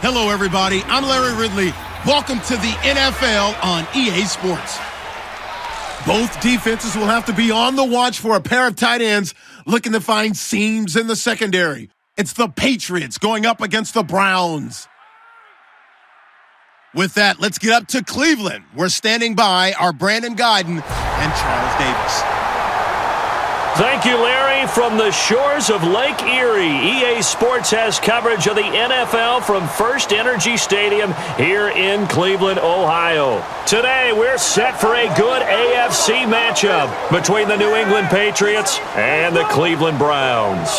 Hello, everybody. I'm Larry Ridley. Welcome to the NFL on EA Sports. Both defenses will have to be on the watch for a pair of tight ends looking to find seams in the secondary. It's the Patriots going up against the Browns. With that, let's get up to Cleveland. We're standing by our Brandon Guyton and Charles Davis. Thank you, Larry. From the shores of Lake Erie, EA Sports has coverage of the NFL from First Energy Stadium here in Cleveland, Ohio. Today, we're set for a good AFC matchup between the New England Patriots and the Cleveland Browns.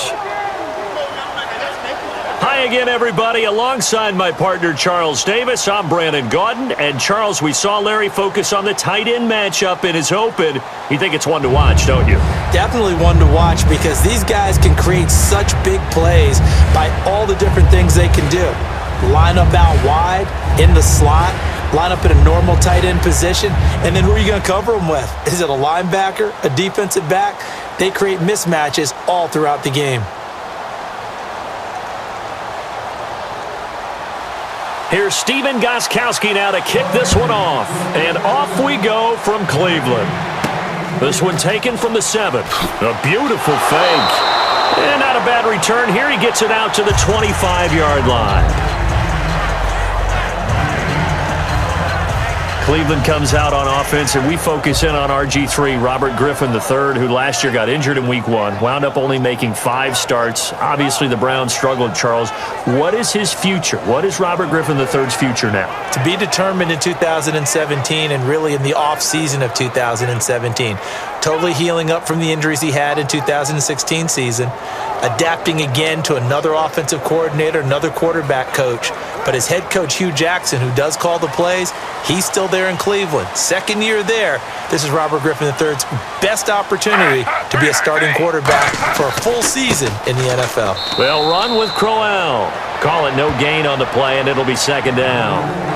Hi again, everybody. Alongside my partner, Charles Davis, I'm Brandon Guyton. And, Charles, we saw Larry focus on the tight end matchup in his open. You think it's one to watch, don't you? Definitely one to watch because these guys can create such big plays by all the different things they can do. Line up out wide, in the slot, line up in a normal tight end position, and then who are you going to cover them with? Is it a linebacker, a defensive back? They create mismatches all throughout the game. Here's Steven Gostkowski now to kick this one off. And off we go from Cleveland. This one taken from the 7. A beautiful fake. And not a bad return here. He gets it out to the 25-yard line. Cleveland comes out on offense, and we focus in on RG3, Robert Griffin III, who last year got injured in Week 1, wound up only making 5 starts. Obviously, the Browns struggled, Charles. What is his future? What is Robert Griffin III's future now? To be determined in 2017 and really in the off-season of 2017. Totally healing up from the injuries he had in 2016 season. Adapting again to another offensive coordinator, another quarterback coach. But his head coach, Hugh Jackson, who does call the plays, he's still there in Cleveland. Second year there, this is Robert Griffin III's best opportunity to be a starting quarterback for a full season in the NFL. Well, run with Crowell. Call it no gain on the play, and it'll be second down.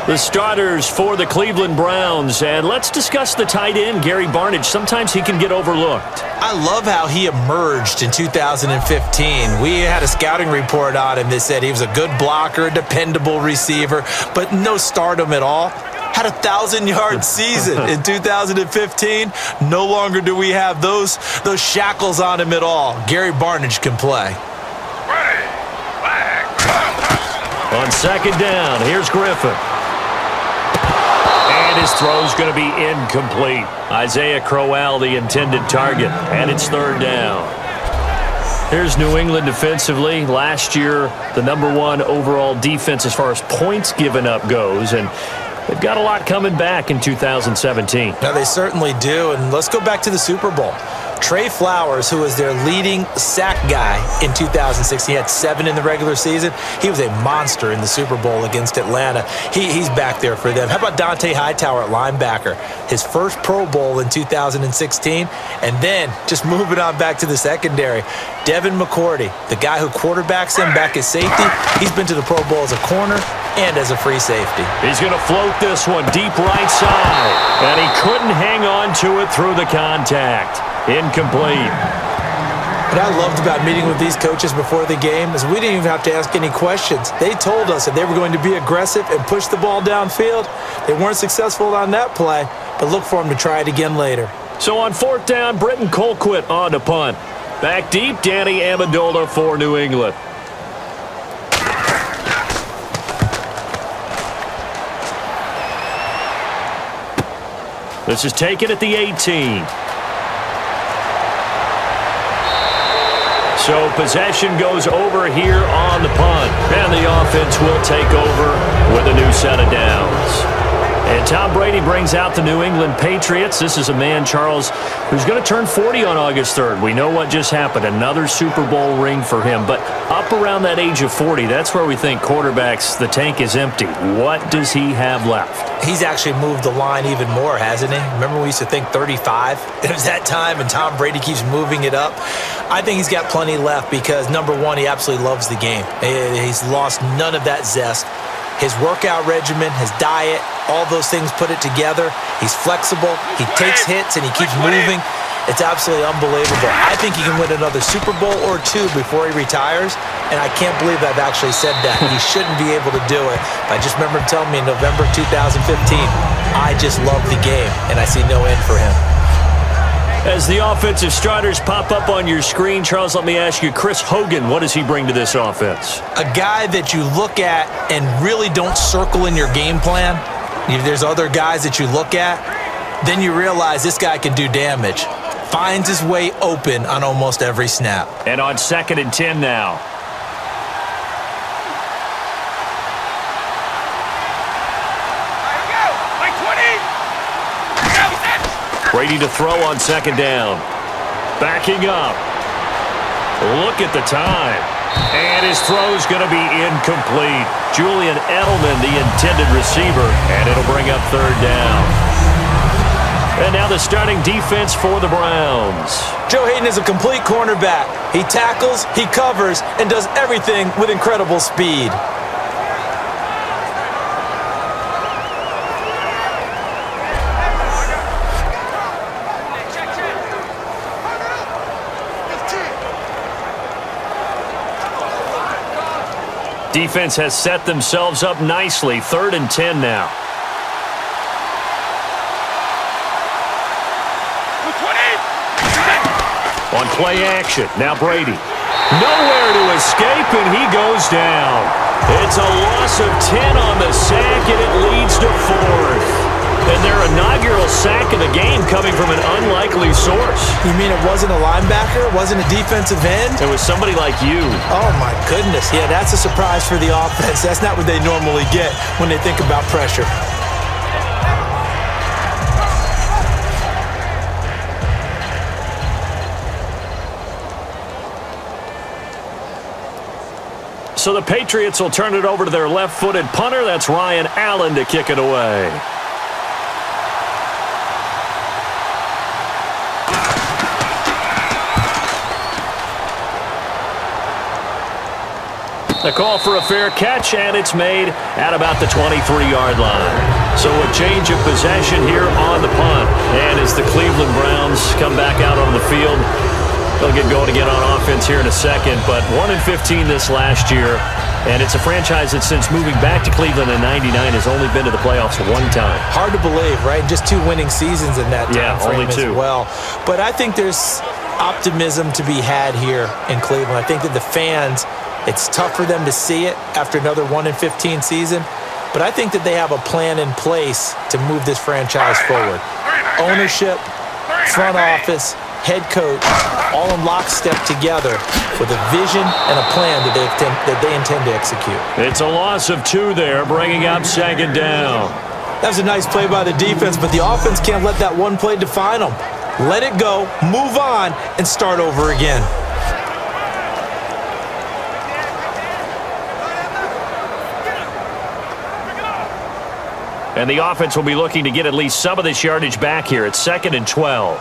The starters for the Cleveland Browns, and let's discuss the tight end, Gary Barnidge. Sometimes he can get overlooked. I love how he emerged in 2015. We had a scouting report on him that said he was a good blocker, a dependable receiver, but no stardom at all. Had a 1,000-yard season in 2015. No longer do we have those shackles on him at all. Gary Barnidge can play. On second down, here's Griffin. And his throw's going to be incomplete. Isaiah Crowell, the intended target, and it's third down. Here's New England defensively. Last year, the #1 overall defense as far as points given up goes, and they've got a lot coming back in 2017. Now, they certainly do, and let's go back to the Super Bowl. Trey Flowers, who was their leading sack guy in 2016, he had 7 in the regular season. He was a monster in the Super Bowl against Atlanta. He's back there for them. How about Dante Hightower at linebacker? His first Pro Bowl in 2016, and then just moving on back to the secondary. Devin McCourty, the guy who quarterbacks him back at safety, he's been to the Pro Bowl as a corner and as a free safety. He's going to float this one deep right side, and he couldn't hang on to it through the contact. Incomplete. What I loved about meeting with these coaches before the game is we didn't even have to ask any questions. They told us that they were going to be aggressive and push the ball downfield. They weren't successful on that play, but look for them to try it again later. So on fourth down, Britton Colquitt on to punt. Back deep, Danny Amendola for New England. This is taken at the 18. So possession goes over here on the punt. And the offense will take over with a new set of downs. And Tom Brady brings out the New England Patriots. This is a man, Charles, who's going to turn 40 on August 3rd. We know what just happened. Another Super Bowl ring for him. But up around that age of 40, that's where we think quarterbacks, the tank is empty. What does he have left? He's actually moved the line even more, hasn't he? Remember we used to think 35? It was that time, and Tom Brady keeps moving it up. I think he's got plenty left because, number one, he absolutely loves the game. He's lost none of that zest. His workout regimen, his diet, all those things put it together. He's flexible. He takes hits, and he keeps moving. It's absolutely unbelievable. I think he can win another Super Bowl or two before he retires, and I can't believe I've actually said that. He shouldn't be able to do it. I just remember him telling me in November 2015, I just love the game, and I see no end for him. As the offensive starters pop up on your screen, Charles, let me ask you, Chris Hogan, what does he bring to this offense? A guy that you look at and really don't circle in your game plan. There's other guys that you look at, then you realize this guy can do damage. Finds his way open on almost every snap. And on 2nd and 10 now. Brady to throw on 2nd down. Backing up. Look at the time. And his throw's going to be incomplete. Julian Edelman, the intended receiver, and it'll bring up 3rd down. And now the starting defense for the Browns. Joe Hayden is a complete cornerback. He tackles, he covers, and does everything with incredible speed. Defense has set themselves up nicely. 3rd and 10 now. On play action, now Brady. Nowhere to escape, and he goes down. It's a loss of 10 on the sack, and it leads to 4th. And their inaugural sack of the game coming from an unlikely source. You mean it wasn't a linebacker? It wasn't a defensive end? It was somebody like you. Oh, my goodness. Yeah, that's a surprise for the offense. That's not what they normally get when they think about pressure. So the Patriots will turn it over to their left-footed punter. That's Ryan Allen to kick it away. The call for a fair catch, and it's made at about the 23-yard line. So a change of possession here on the punt. And as the Cleveland Browns come back out on the field, they'll get going again on offense here in a second. But 1-15 this last year, and it's a franchise that since moving back to Cleveland in '99 has only been to the playoffs one time. Hard to believe, right? Just 2 winning seasons in that time frame only 2 as well. But I think there's optimism to be had here in Cleveland. I think that the fans, it's tough for them to see it after another 1-15 season, but I think that they have a plan in place to move this franchise forward. Ownership, front office, head coach, all in lockstep together with a vision and a plan that they intend to execute. It's a loss of 2 there, bringing up 2nd down. That was a nice play by the defense, but the offense can't let that one play define them. Let it go, move on, and start over again. And the offense will be looking to get at least some of this yardage back here. It's 2nd and 12.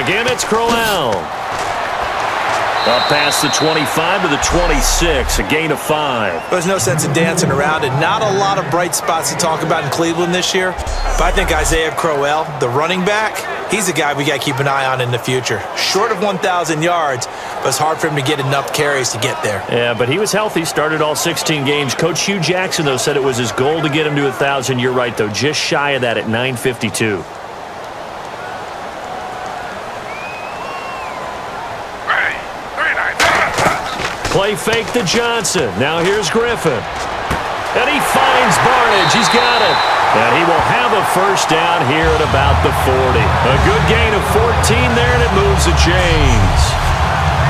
Again, it's Crowell. Up past the 25 to the 26, a gain of 5. There's no sense in dancing around it. Not a lot of bright spots to talk about in Cleveland this year. But I think Isaiah Crowell, the running back, he's a guy we got to keep an eye on in the future. Short of 1,000 yards, but it's hard for him to get enough carries to get there. Yeah, but he was healthy, started all 16 games. Coach Hugh Jackson, though, said it was his goal to get him to 1,000. You're right, though, just shy of that at 952. Play fake to Johnson. Now here's Griffin. And he finds Barnage. He's got it. And he will have a first down here at about the 40. A good gain of 14 there, and it moves the chains.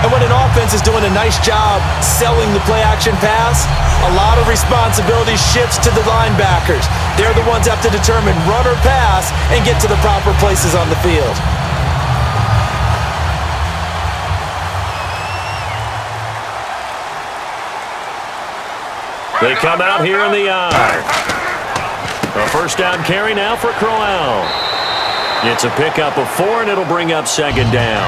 And when an offense is doing a nice job selling the play-action pass, a lot of responsibility shifts to the linebackers. They're the ones that have to determine run or pass and get to the proper places on the field. They come out here in the eye. A first down carry now for Crowell. It's a pickup of 4, and it'll bring up 2nd down.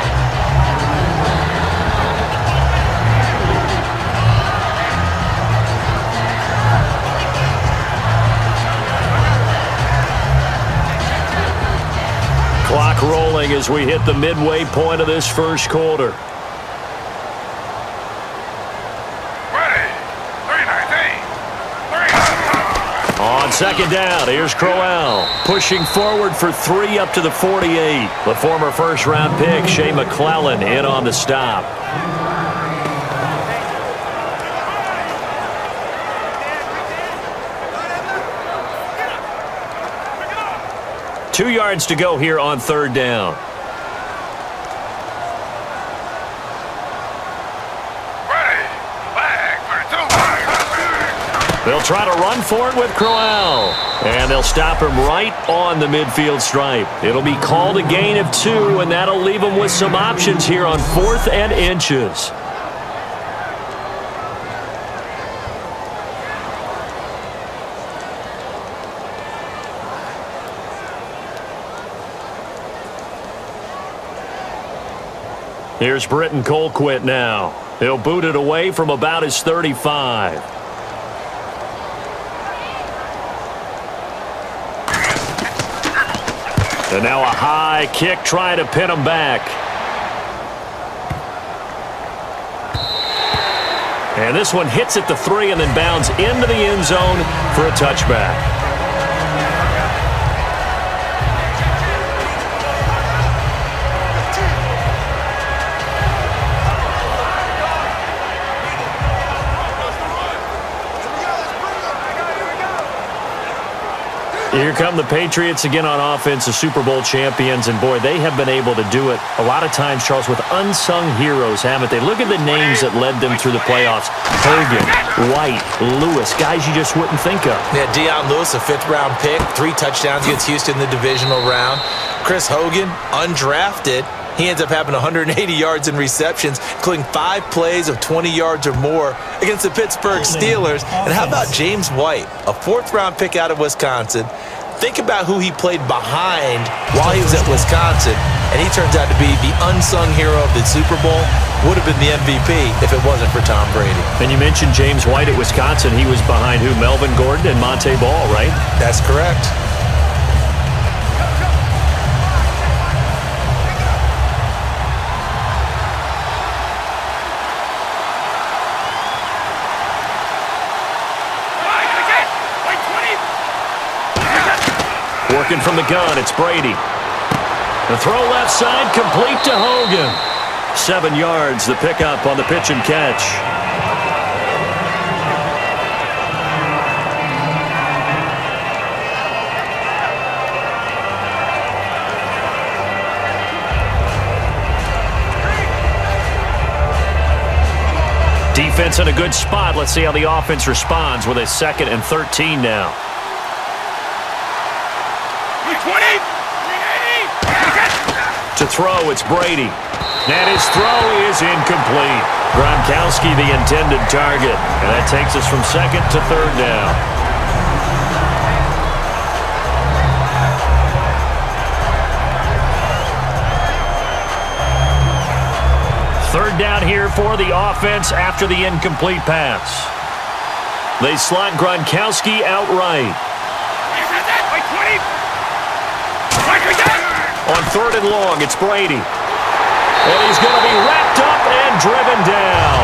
trailing as we hit the midway point of this first quarter. On second down, here's Crowell pushing forward for 3 up to the 48. The former first-round pick, Shea McClellan, in on the stop. Two yards to go here on third down. They'll try to run for it with Crowell. And they'll stop him right on the midfield stripe. It'll be called a gain of 2, and that'll leave them with some options here on 4th and inches. Here's Britton Colquitt now. He'll boot it away from about his 35. And now a high kick trying to pin him back. And this one hits at the 3 and then bounds into the end zone for a touchback. Here come the Patriots again on offense, the Super Bowl champions, and boy, they have been able to do it a lot of times, Charles, with unsung heroes, haven't they? Look at the names that led them through the playoffs. Hogan, White, Lewis, guys you just wouldn't think of. Yeah, Deion Lewis, a 5th-round pick, 3 touchdowns against Houston in the divisional round. Chris Hogan, undrafted. He ends up having 180 yards in receptions, including 5 plays of 20 yards or more against the Pittsburgh Steelers. And how about James White, a 4th-round pick out of Wisconsin? Think about who he played behind while he was at Wisconsin, and he turns out to be the unsung hero of the Super Bowl. Would have been the MVP if it wasn't for Tom Brady. And you mentioned James White at Wisconsin. He was behind who? Melvin Gordon and Monte Ball, right? That's correct. Working from the gun, it's Brady. The throw left side, complete to Hogan. 7 yards, the pickup on the pitch and catch. Defense in a good spot. Let's see how the offense responds with a 2nd and 13 now. To throw, it's Brady. And his throw is incomplete. Gronkowski, the intended target. And that takes us from 2nd to 3rd down. Third down here for the offense after the incomplete pass. They slot Gronkowski outright. On 3rd and long, it's Brady. And he's going to be wrapped up and driven down.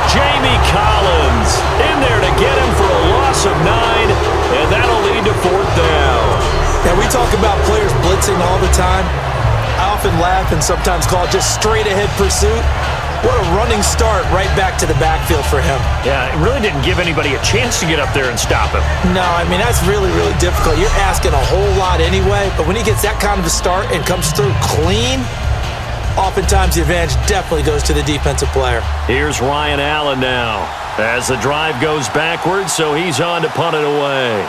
Jamie Collins in there to get him for a loss of 9, and that'll lead to 4th down. Now, we talk about players blitzing all the time. I often laugh and sometimes call it just straight-ahead pursuit. What a running start right back to the backfield for him. Yeah, it really didn't give anybody a chance to get up there and stop him. No, I mean, that's really, really difficult. You're asking a whole lot anyway, but when he gets that kind of a start and comes through clean, oftentimes the advantage definitely goes to the defensive player. Here's Ryan Allen now as the drive goes backwards, so he's on to punt it away.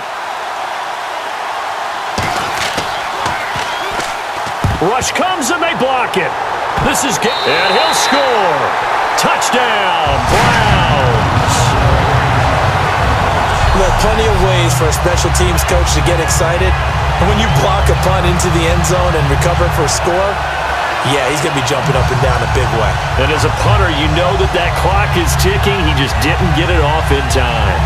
Rush comes and they block it. This is good. And he'll score. Touchdown, Browns. There are plenty of ways for a special teams coach to get excited. And when you block a punt into the end zone and recover for a score, yeah, he's going to be jumping up and down a big way. And as a punter, you know that clock is ticking. He just didn't get it off in time.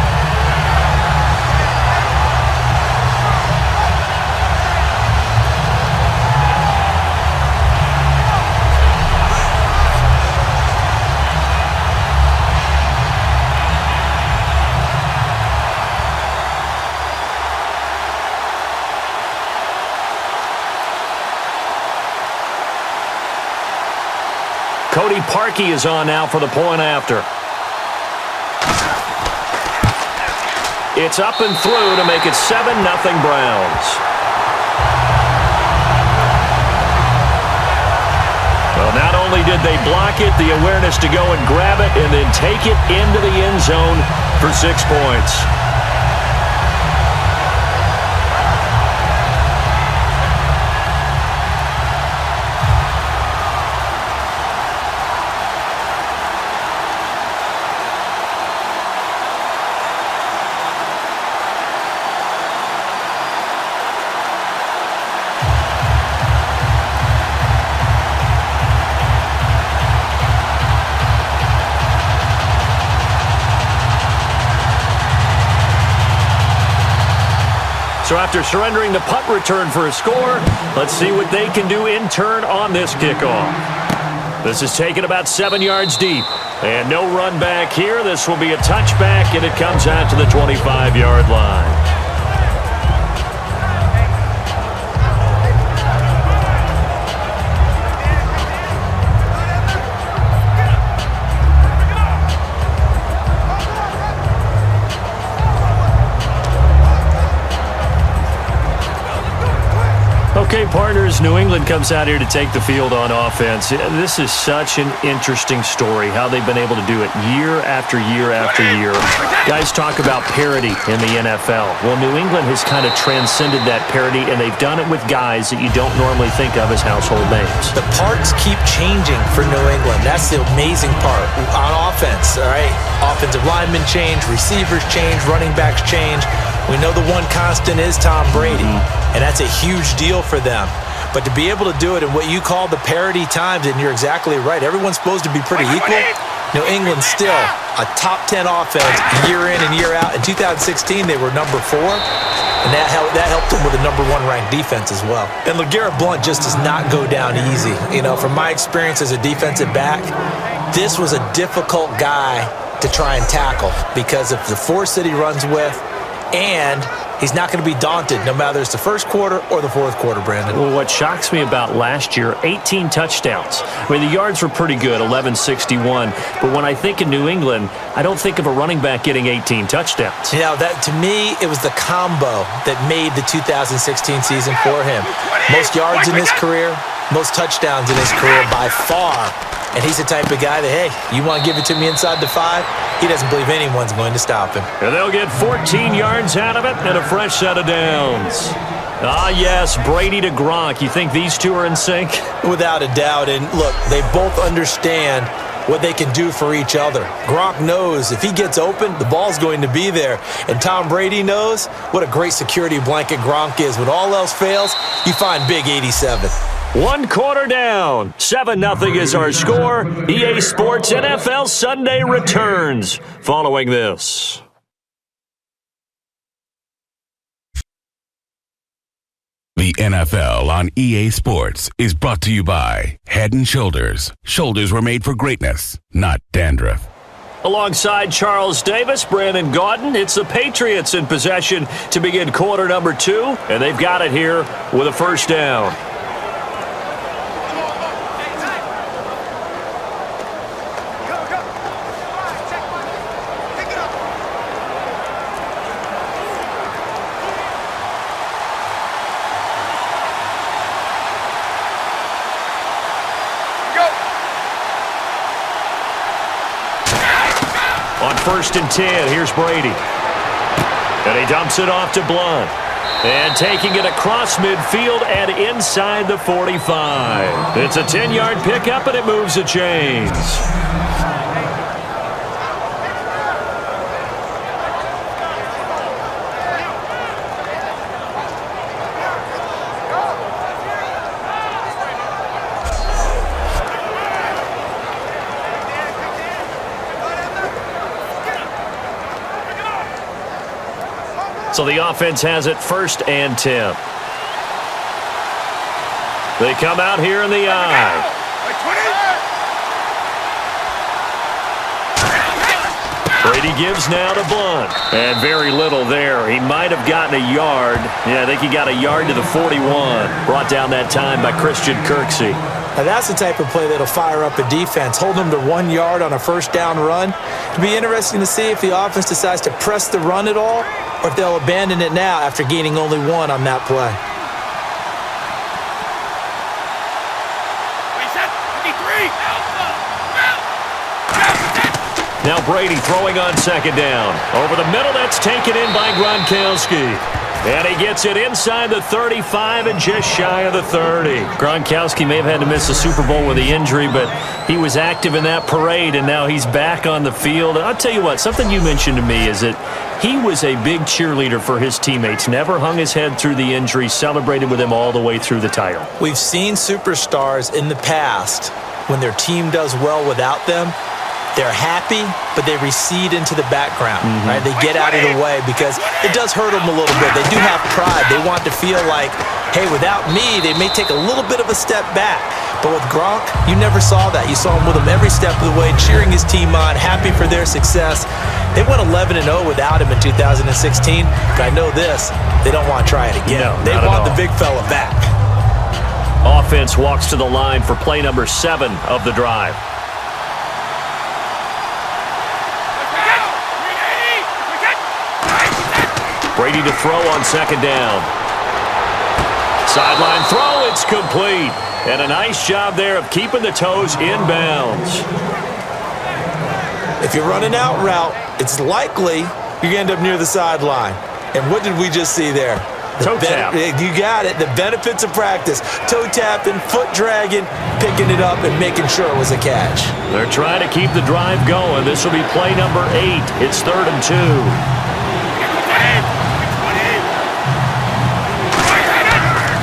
Cody Parkey is on now for the point after. It's up and through to make it 7-0 Browns. Well, not only did they block it, the awareness to go and grab it and then take it into the end zone for 6 points. So after surrendering the punt return for a score, let's see what they can do in turn on this kickoff. This is taken about 7 yards deep. And no run back here. This will be a touchback, and it comes out to the 25-yard line. Okay, partners, New England comes out here to take the field on offense. This is such an interesting story, how they've been able to do it year after year after year. Guys talk about parity in the NFL. Well, New England has kind of transcended that parity, and they've done it with guys that you don't normally think of as household names. The parts keep changing for New England. That's the amazing part on offense, all right? Offensive linemen change, receivers change, running backs change. We know the one constant is Tom Brady, and that's a huge deal for them. But to be able to do it in what you call the parity times, and you're exactly right, everyone's supposed to be pretty equal. New England still a top 10 offense year in and year out. In 2016, they were number 4, and that helped them with a number 1 ranked defense as well. And LeGarrette Blount just does not go down easy. You know, from my experience as a defensive back, this was a difficult guy to try and tackle because of the force that he runs with, and he's not going to be daunted no matter it's the first quarter or the fourth quarter, Brandon. Well, what shocks me about last year, 18 touchdowns. I mean, the yards were pretty good, 1161. But when I think of New England, I don't think of a running back getting 18 touchdowns. You know, that to me, it was the combo that made the 2016 season for him. Most yards in his career, most touchdowns in his career by far. And he's the type of guy that, hey, you want to give it to me inside the 5? He doesn't believe anyone's going to stop him. And they'll get 14 yards out of it and a fresh set of downs. Ah, yes, Brady to Gronk. You think these two are in sync? Without a doubt. And look, they both understand what they can do for each other. Gronk knows if he gets open, the ball's going to be there. And Tom Brady knows what a great security blanket Gronk is. When all else fails, you find Big 87. 1 quarter down. 7-0 is our score. EA Sports NFL Sunday returns following this. The NFL on EA Sports is brought to you by Head & Shoulders. Shoulders were made for greatness, not dandruff. Alongside Charles Davis, Brandon Gaudin, it's the Patriots in possession to begin quarter number 2, and they've got it here with a first down. On 1st and 10, here's Brady. And he dumps it off to Blount. And taking it across midfield and inside the 45. It's a 10-yard pickup, and it moves the chains. So the offense has it 1st and 10. They come out here in the eye. Brady gives now to Blount. And very little there. He might have gotten a yard. Yeah, I think he got a yard to the 41. Brought down that time by Christian Kirksey. Now, that's the type of play that'll fire up a defense. Hold them to 1 yard on a first down run. It'll be interesting to see if the offense decides to press the run at all or if they'll abandon it now after gaining only 1 on that play. Now Brady throwing on second down. Over the middle, that's taken in by Gronkowski. And he gets it inside the 35 and just shy of the 30. Gronkowski may have had to miss the Super Bowl with the injury, but he was active in that parade, and now he's back on the field. And I'll tell you what, something you mentioned to me is that he was a big cheerleader for his teammates, never hung his head through the injury, celebrated with him all the way through the title. We've seen superstars in the past, when their team does well without them, they're happy, but they recede into the background, right? They get out of the way because it does hurt them a little bit. They do have pride. They want to feel like, hey, without me, they may take a little bit of a step back. But with Gronk, you never saw that. You saw him with him every step of the way, cheering his team on, happy for their success. They went 11-0 without him in 2016, but I know this, they don't want to try it again. No, they want the big fella back. Offense walks to the line for play number 7 of the drive. Brady to throw on second down. Sideline throw, it's complete. And a nice job there of keeping the toes in bounds. If you're running out route, it's likely you're going to end up near the sideline. And what did we just see there? Toe tap. You got it. The benefits of practice. Toe tapping, foot dragging, picking it up, and making sure it was a catch. They're trying to keep the drive going. This will be play number 8. It's 3rd and 2.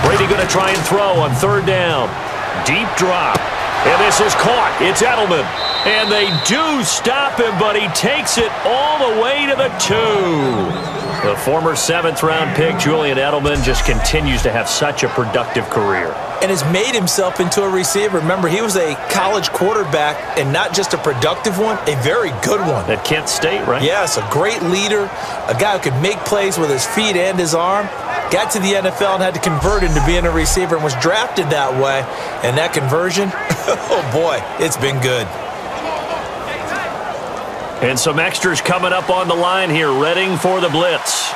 Brady going to try and throw on 3rd down. Deep drop. And this is caught. It's Edelman. And they do stop him, but he takes it all the way to the 2. The former 7th-round pick, Julian Edelman, just continues to have such a productive career. And has made himself into a receiver. Remember, he was a college quarterback, and not just a productive one, a very good one. At Kent State, right? Yes, a great leader, a guy who could make plays with his feet and his arm. Got to the NFL and had to convert into being a receiver and was drafted that way. And that conversion, oh boy, it's been good. And some extras coming up on the line here, readying for the blitz.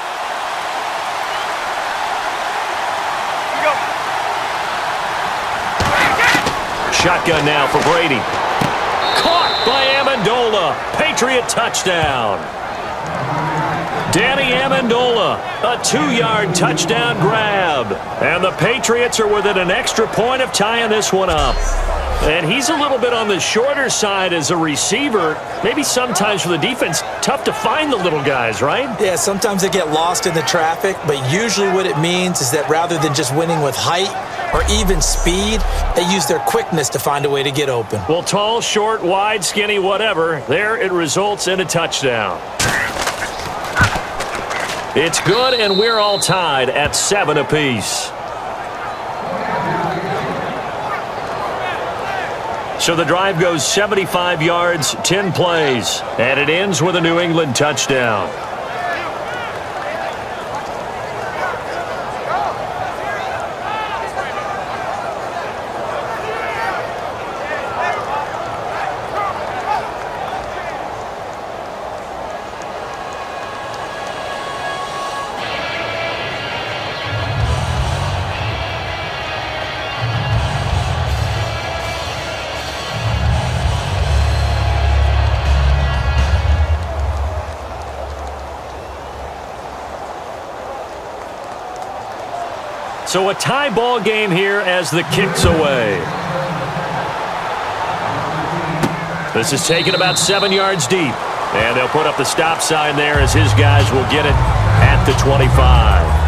Shotgun now for Brady. Caught by Amendola. Patriot touchdown. Danny Amendola, a 2-yard touchdown grab. And the Patriots are within an extra point of tying this one up. And he's a little bit on the shorter side as a receiver. Maybe sometimes for the defense, tough to find the little guys, right? Yeah, sometimes they get lost in the traffic, but usually what it means is that rather than just winning with height or even speed, they use their quickness to find a way to get open. Well, tall, short, wide, skinny, whatever, there it results in a touchdown. It's good, and we're all tied at 7 apiece. So the drive goes 75 yards, 10 plays, and it ends with a New England touchdown. So a tie ball game here as the kick's away. This is taken about 7 yards deep. And they'll put up the stop sign there as his guys will get it at the 25.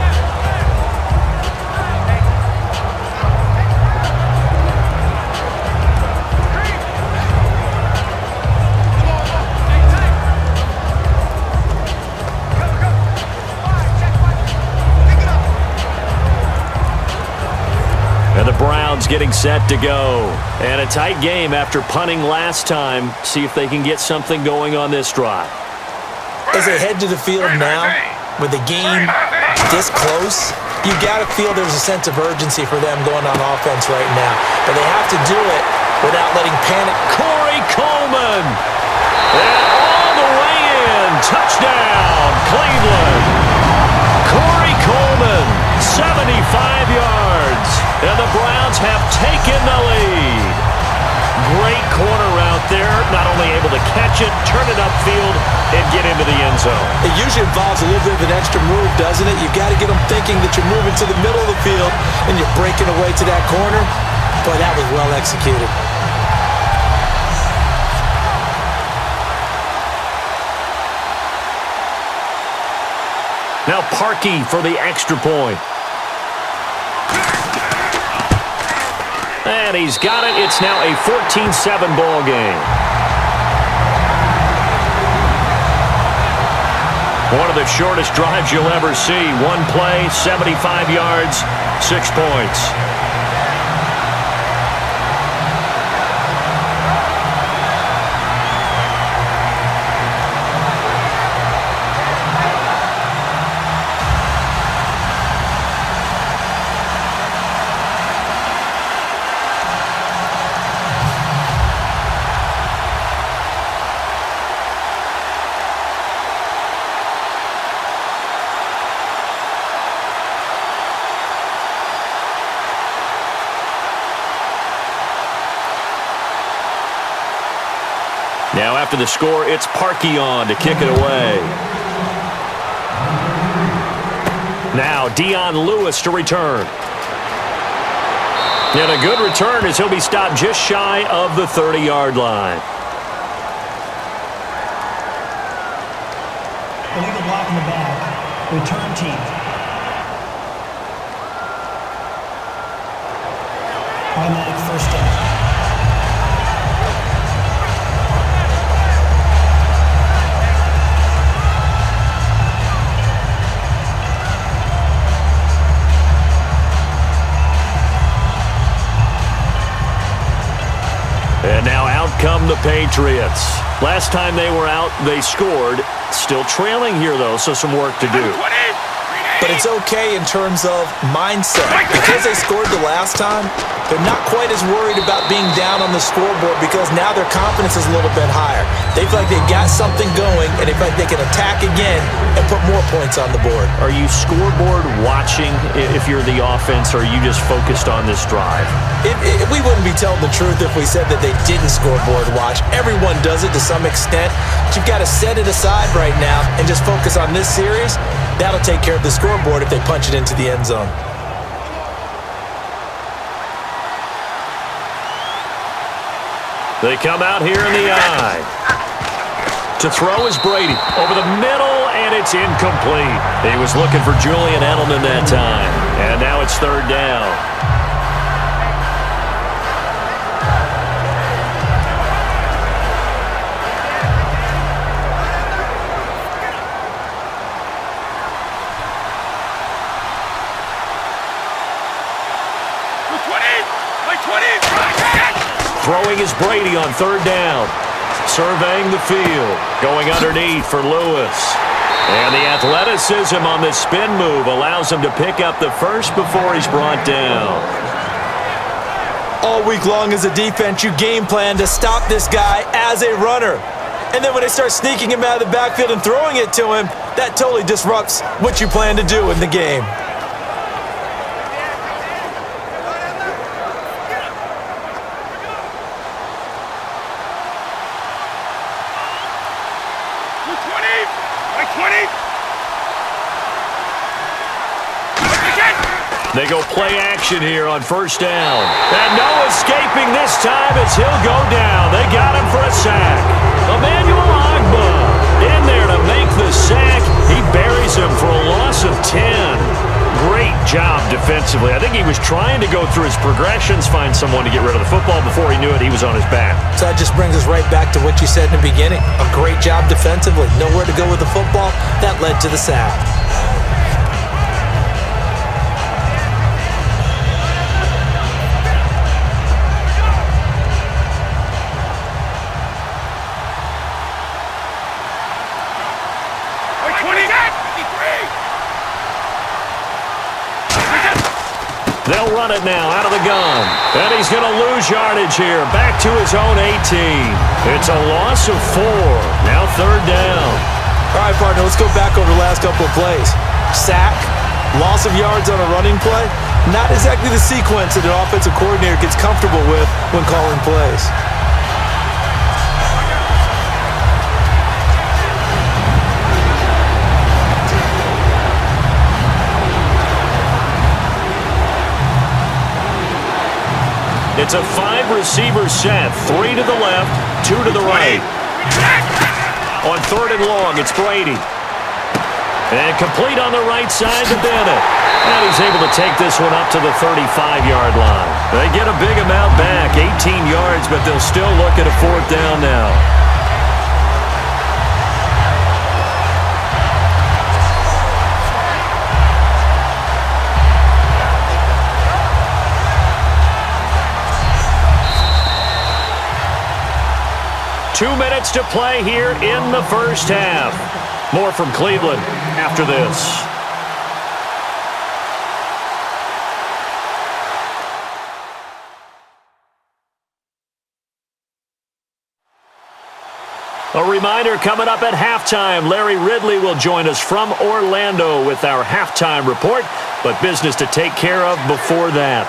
And the Browns getting set to go. And a tight game after punting last time. See if they can get something going on this drive. As they head to the field now, with the game this close, You got to feel there's a sense of urgency for them going on offense right now. But they have to do it without letting panic. Corey Coleman. And all the way in. Touchdown, Cleveland. Corey Coleman, 75 yards. And the Browns have taken the lead. Great corner route there. Not only able to catch it, turn it upfield, and get into the end zone. It usually involves a little bit of an extra move, doesn't it? You've got to get them thinking that you're moving to the middle of the field and you're breaking away to that corner. Boy, that was well executed. Now Parkey for the extra point. And he's got it. It's now a 14-7 ball game. One of the shortest drives you'll ever see. One play, 75 yards, 6 points. Now after the score, it's Parkey on to kick it away. Now Dion Lewis to return. And a good return as he'll be stopped just shy of the 30-yard line. Illegal block in the back. Return team. Automatic first down. And now out come the Patriots. Last time they were out, they scored. Still trailing here, though, so some work to do. But it's okay in terms of mindset. Because they scored the last time, they're not quite as worried about being down on the scoreboard because now their confidence is a little bit higher. They feel like they've got something going, and they feel like they can attack again and put more points on the board. Are you scoreboard watching if you're the offense, or are you just focused on this drive? We wouldn't be telling the truth if we said that they didn't scoreboard watch. Everyone does it to some extent. But you've got to set it aside right now and just focus on this series. That'll take care of the scoreboard if they punch it into the end zone. They come out here in the eye. To throw is Brady. Over the middle, and it's incomplete. He was looking for Julian Edelman that time. And now it's third down. Throwing is Brady on third down. Surveying the field. Going underneath for Lewis. And the athleticism on this spin move allows him to pick up the first before he's brought down. All week long as a defense, you game plan to stop this guy as a runner. And then when they start sneaking him out of the backfield and throwing it to him, that totally disrupts what you plan to do in the game. They go play action here on first down. And no escaping this time as he'll go down. They got him for a sack. Emmanuel Ogbah in there to make the sack. He buries him for a loss of 10. Great job defensively. I think he was trying to go through his progressions, find someone to get rid of the football. Before he knew it, he was on his back. So that just brings us right back to what you said in the beginning. A great job defensively. Nowhere to go with the football. That led to the sack. They'll run it now out of the gun. And he's going to lose yardage here. Back to his own 18. It's a loss of 4. Now 3rd down. All right, partner, let's go back over the last couple of plays. Sack, loss of yards on a running play. Not exactly the sequence that an offensive coordinator gets comfortable with when calling plays. It's a 5-receiver set. 3 to the left, 2 to the right. On 3rd and long, it's Brady. And complete on the right side to Bennett. And he's able to take this one up to the 35-yard line. They get a big amount back, 18 yards, but they'll still look at a 4th down now. Two minutes to play here in the first half. More from Cleveland after this. A reminder coming up at halftime, Larry Ridley will join us from Orlando with our halftime report, but business to take care of before that.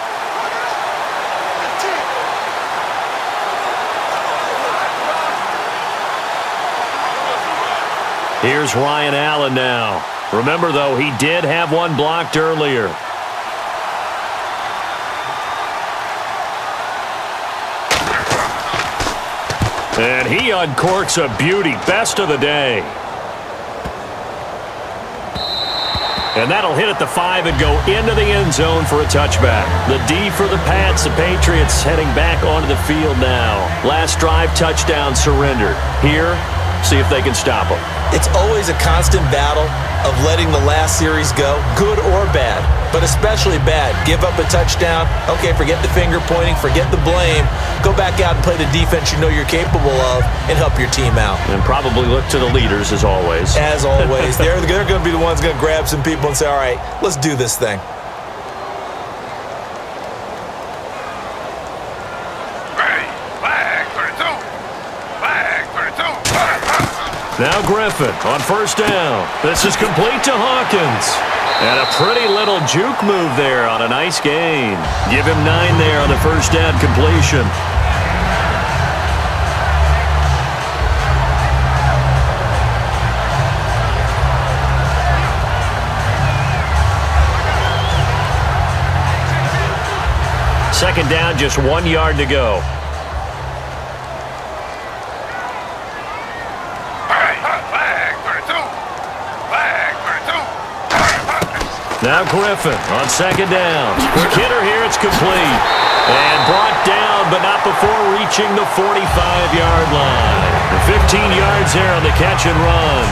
Here's Ryan Allen now. Remember, though, he did have one blocked earlier. And he uncorks a beauty. Best of the day. And that'll hit at the 5 and go into the end zone for a touchback. The D for the Pats. The Patriots heading back onto the field now. Last drive, touchdown surrendered. Here, see if they can stop them. It's always a constant battle of letting the last series go, good or bad, but especially bad. Give up a touchdown. Okay, forget the finger pointing, forget the blame. Go back out and play the defense you know you're capable of and help your team out. And probably look to the leaders as always. As always. They're going to be the ones going to grab some people and say, all right, let's do this thing. Now Griffin on 1st down. This is complete to Hawkins. And a pretty little juke move there on a nice gain. Give him 9 there on the 1st down completion. Second down, just 1 yard to go. Now Griffin on 2nd down. Quick hitter here, it's complete. And brought down, but not before reaching the 45-yard line. 15 yards there on the catch and run.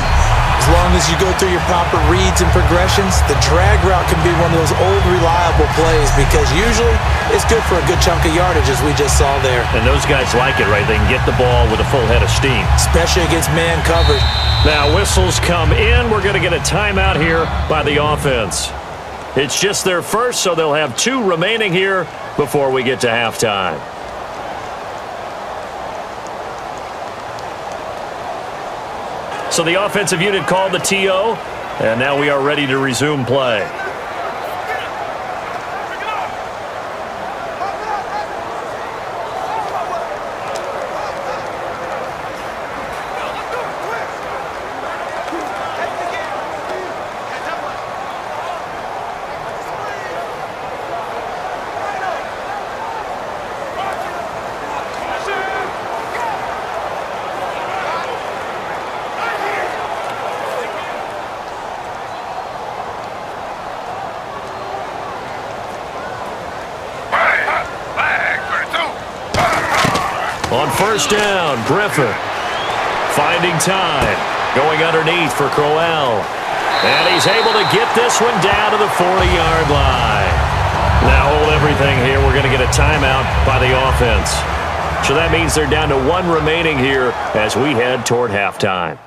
As long as you go through your proper reads and progressions, the drag route can be one of those old reliable plays because usually it's good for a good chunk of yardage as we just saw there. And those guys like it, right? They can get the ball with a full head of steam. Especially against man coverage. Now whistles come in. We're going to get a timeout here by the offense. It's just their first, so they'll have 2 remaining here before we get to halftime. So the offensive unit called the TO, and now we are ready to resume play. On 1st down, Griffin finding time, going underneath for Crowell. And he's able to get this one down to the 40-yard line. Now hold everything here. We're going to get a timeout by the offense. So that means they're down to 1 remaining here as we head toward halftime.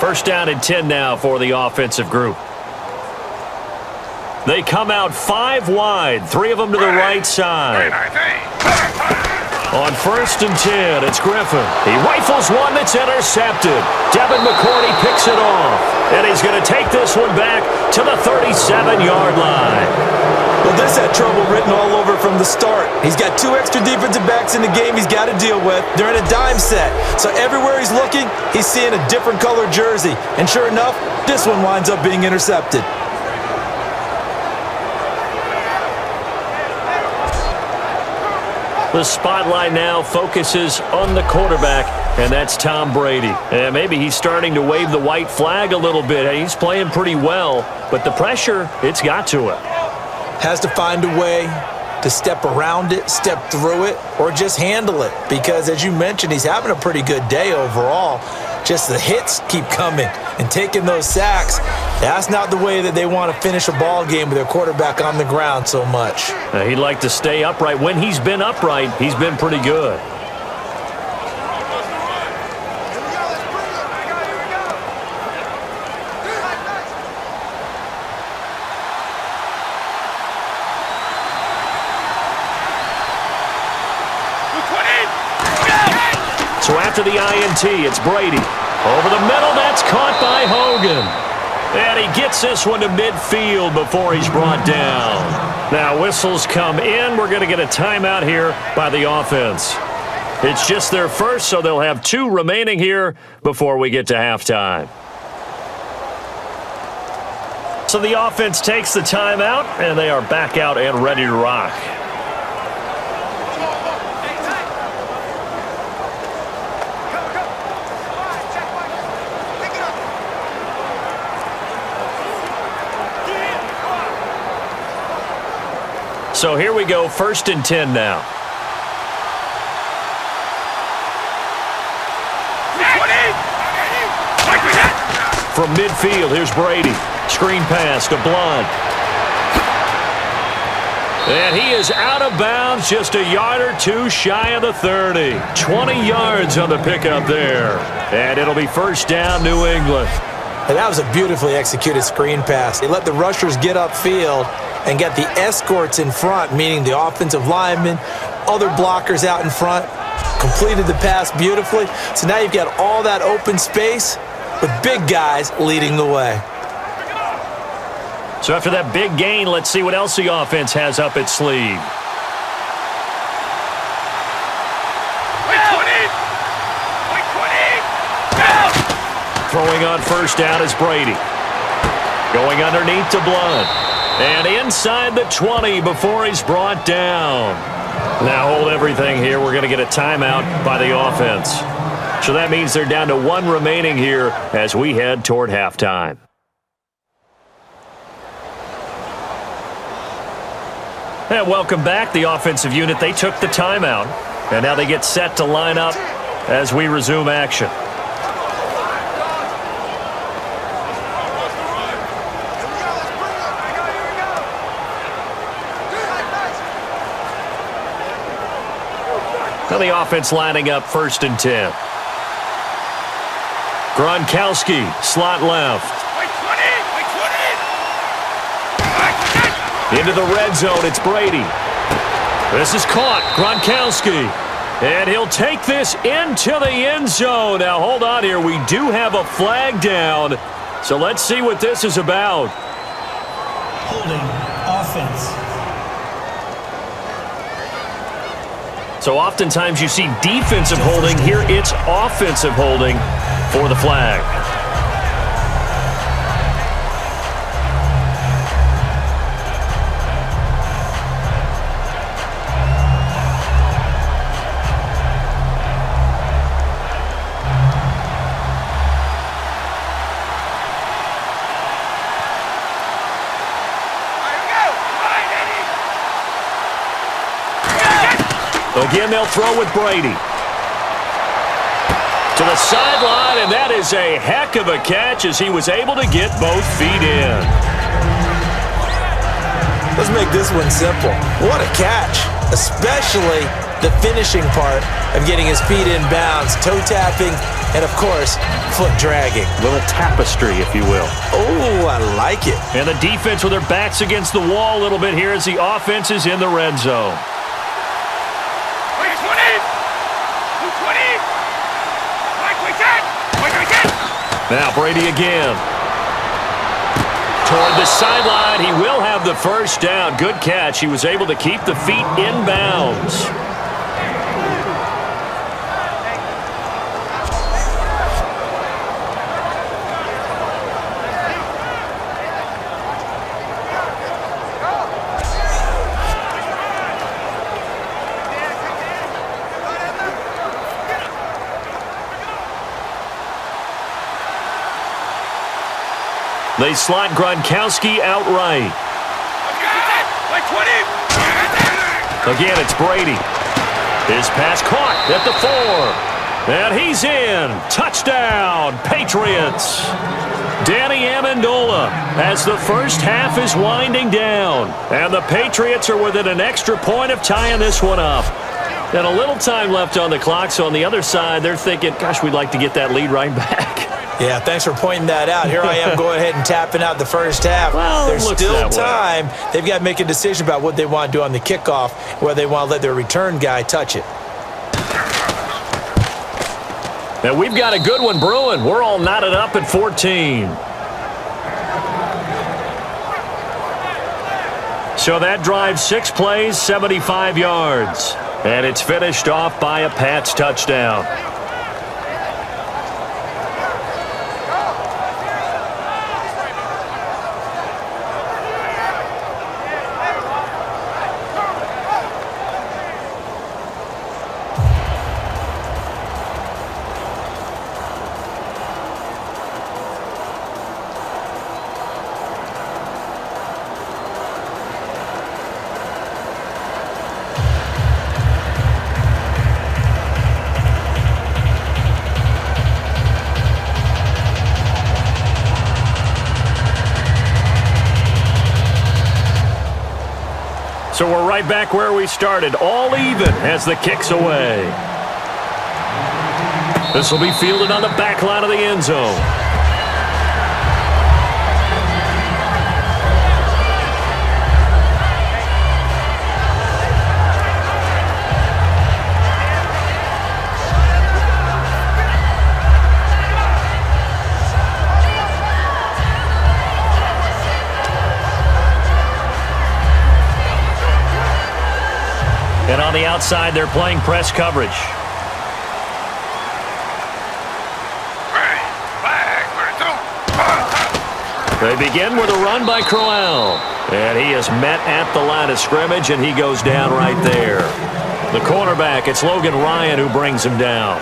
First down and 10 now for the offensive group. They come out 5 wide, 3 of them to the right side. On first and 10, it's Griffin. He rifles one that's intercepted. Devin McCourty picks it off. And he's going to take this one back to the 37-yard line. Well, this had trouble written all over from the start. He's got 2 extra defensive backs in the game he's got to deal with. They're in a dime set. So everywhere he's looking, he's seeing a different color jersey. And sure enough, this one winds up being intercepted. The spotlight now focuses on the quarterback, and that's Tom Brady. And maybe he's starting to wave the white flag a little bit. He's playing pretty well, but the pressure, it's got to him. Has to find a way to step around it, step through it, or just handle it. Because as you mentioned, he's having a pretty good day overall. Just the hits keep coming and taking those sacks. That's not the way that they want to finish a ball game with their quarterback on the ground so much. He'd like to stay upright. When he's been upright, he's been pretty good. So after the INT, it's Brady. Over the middle, that's caught by Hogan. And he gets this one to midfield before he's brought down. Now whistles come in. We're going to get a timeout here by the offense. It's just their first, so they'll have 2 remaining here before we get to halftime. So the offense takes the timeout, and they are back out and ready to rock. So here we go, first and 10 now. From midfield, here's Brady. Screen pass to Blunt. And he is out of bounds, just a yard or 2 shy of the 30. 20 yards on the pickup there. And it'll be first down, New England. And that was a beautifully executed screen pass. They let the rushers get upfield and get the escorts in front, meaning the offensive linemen, other blockers out in front, completed the pass beautifully. So now you've got all that open space with big guys leading the way. So after that big gain, let's see what else the offense has up its sleeve. Throwing on first down is Brady. Going underneath to Blunt. And inside the 20 before he's brought down. Now hold everything here. We're going to get a timeout by the offense. So that means they're down to 1 remaining here as we head toward halftime. And welcome back. The offensive unit, they took the timeout. And now they get set to line up as we resume action. Now the offense lining up first and 10. Gronkowski, slot left. Into the red zone, it's Brady. This is caught, Gronkowski. And he'll take this into the end zone. Now hold on here, we do have a flag down. So let's see what this is about. Holding offense. So oftentimes you see defensive holding. Here it's offensive holding for the flag. Again, they'll throw with Brady. To the sideline, and that is a heck of a catch as he was able to get both feet in. Let's make this one simple. What a catch, especially the finishing part of getting his feet in bounds, toe tapping, and of course, foot dragging. Little tapestry, if you will. Oh, I like it. And the defense with their backs against the wall a little bit here as the offense is in the red zone. Now Brady again. Toward the sideline, he will have the first down. Good catch. He was able to keep the feet in bounds. They slot Gronkowski outright. Again, it's Brady. His pass caught at the 4. And he's in. Touchdown, Patriots. Danny Amendola as the first half is winding down. And the Patriots are within an extra point of tying this one up. And a little time left on the clock, so on the other side, they're thinking, gosh, we'd like to get that lead right back. Yeah, thanks for pointing that out. Here I am going ahead and tapping out the first half. Well, there's still time. Way. They've got to make a decision about what they want to do on the kickoff, whether they want to let their return guy touch it. And we've got a good one brewing. We're all knotted up at 14. So that drive, 6 plays, 75 yards. And it's finished off by a Pats touchdown. So we're right back where we started, all even as the kick's away. This will be fielded on the back line of the end zone. And on the outside, they're playing press coverage. They begin with a run by Crowell. And he is met at the line of scrimmage, and he goes down right there. The cornerback, it's Logan Ryan who brings him down.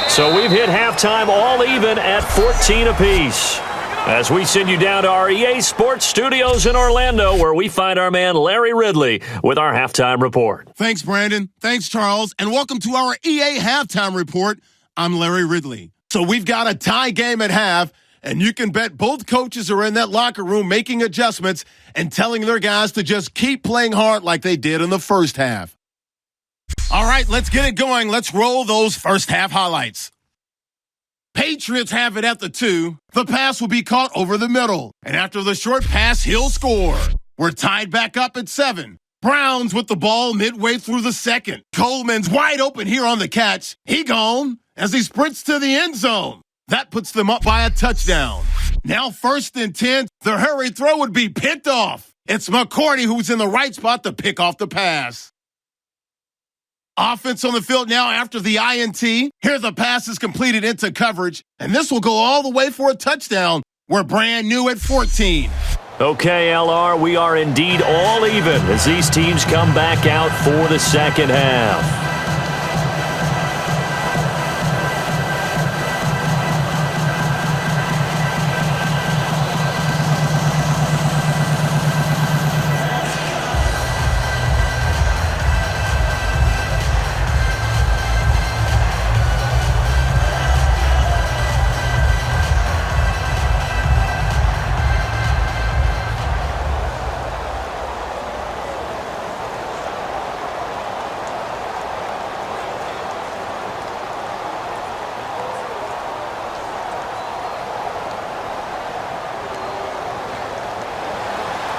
So we've hit halftime all even at 14 apiece. As we send you down to our EA Sports Studios in Orlando, where we find our man Larry Ridley with our halftime report. Thanks, Brandon. Thanks, Charles. And welcome to our EA Halftime Report. I'm Larry Ridley. So we've got a tie game at half, and you can bet both coaches are in that locker room making adjustments and telling their guys to just keep playing hard like they did in the first half. All right, let's get it going. Let's roll those first half highlights. Patriots have it at the 2. The pass will be caught over the middle. And after the short pass, he'll score. We're tied back up at 7. Browns with the ball midway through the second. Coleman's wide open here on the catch. He gone as he sprints to the end zone. That puts them up by a touchdown. Now 1st and 10. The hurry throw would be picked off. It's McCourty who's in the right spot to pick off the pass. Offense on the field now after the INT. Here the pass is completed into coverage, and this will go all the way for a touchdown. We're brand new at 14. Okay, LR, we are indeed all even as these teams come back out for the second half.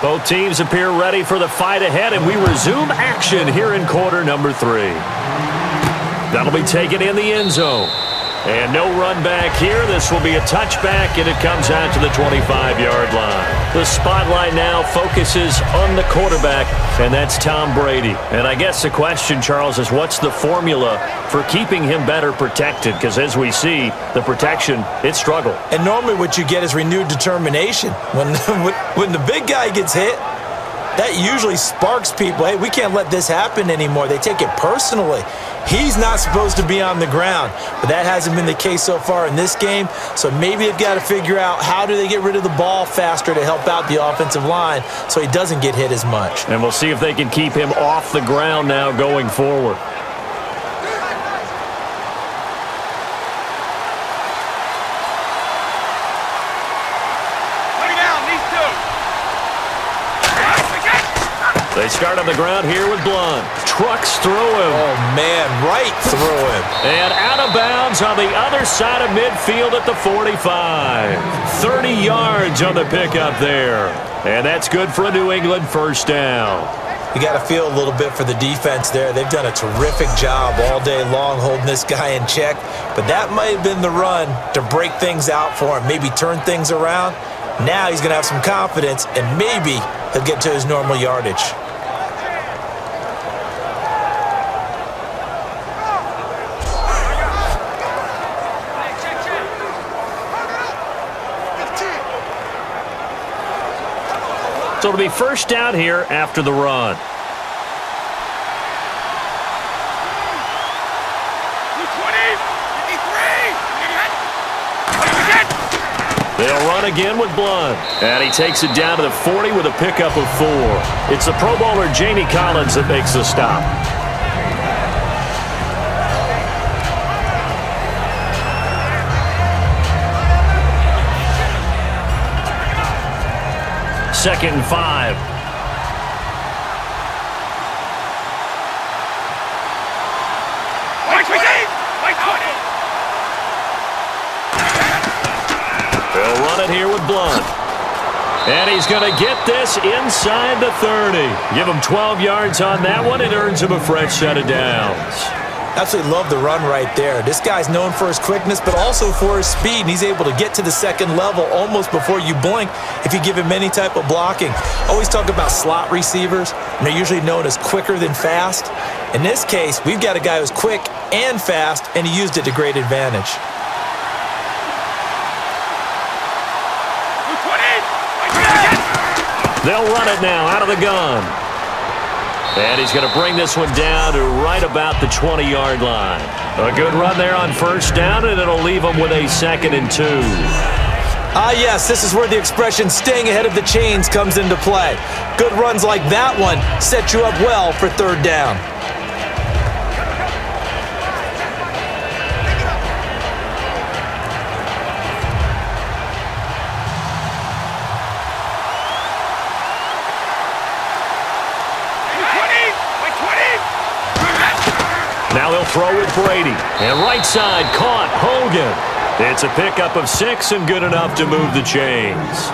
Both teams appear ready for the fight ahead, and we resume action here in quarter number 3. That'll be taken in the end zone. And no run back here. This will be a touchback, and it comes out to the 25-yard line. The spotlight now focuses on the quarterback, and that's Tom Brady. And I guess the question, Charles, is what's the formula for keeping him better protected? Because as we see, the protection, it struggled. And normally what you get is renewed determination. When the big guy gets hit, that usually sparks people. Hey, we can't let this happen anymore. They take it personally. He's not supposed to be on the ground, but that hasn't been the case so far in this game. So maybe they've got to figure out how do they get rid of the ball faster to help out the offensive line so he doesn't get hit as much. And we'll see if they can keep him off the ground now going forward. They start on the ground here with Blunt. Trucks through him. Oh, man, right through him. And out of bounds on the other side of midfield at the 45. 30 yards on the pickup there. And that's good for a New England first down. You got to feel a little bit for the defense there. They've done a terrific job all day long holding this guy in check. But that might have been the run to break things out for him, maybe turn things around. Now he's going to have some confidence, and maybe he'll get to his normal yardage. So it'll be first down here after the run. They'll run again with Blunt. And he takes it down to the 40 with a pickup of 4. It's the Pro Bowler Jamie Collins that makes the stop. Second and 5. They'll run it here with Blunt. And he's going to get this inside the 30. Give him 12 yards on that one. It earns him a fresh set of downs. Absolutely love the run right there. This guy's known for his quickness, but also for his speed. And he's able to get to the second level almost before you blink if you give him any type of blocking. Always talk about slot receivers, and they're usually known as quicker than fast. In this case, we've got a guy who's quick and fast, and he used it to great advantage. They'll run it now out of the gun. And he's going to bring this one down to right about the 20-yard line. A good run there on first down, and it'll leave him with a 2nd and 2. Ah, yes, this is where the expression staying ahead of the chains comes into play. Good runs like that one set you up well for third down. Now they'll throw with Brady. And right side caught Hogan. It's a pickup of 6 and good enough to move the chains.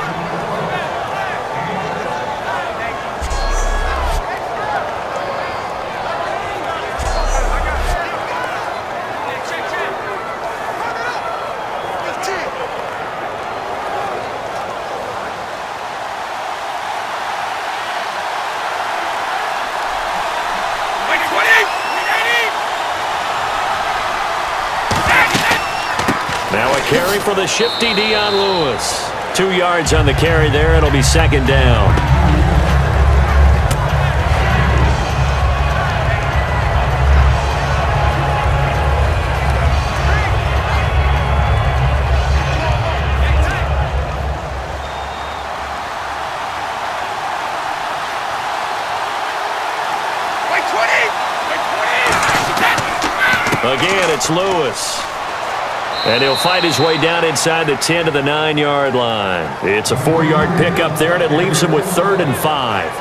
Now a carry for the shifty Dion Lewis. 2 yards on the carry there. It'll be second down. Again, it's Lewis. And he'll fight his way down inside the 10 to the 9-yard line. It's a 4-yard pickup there, and it leaves him with 3rd and 5.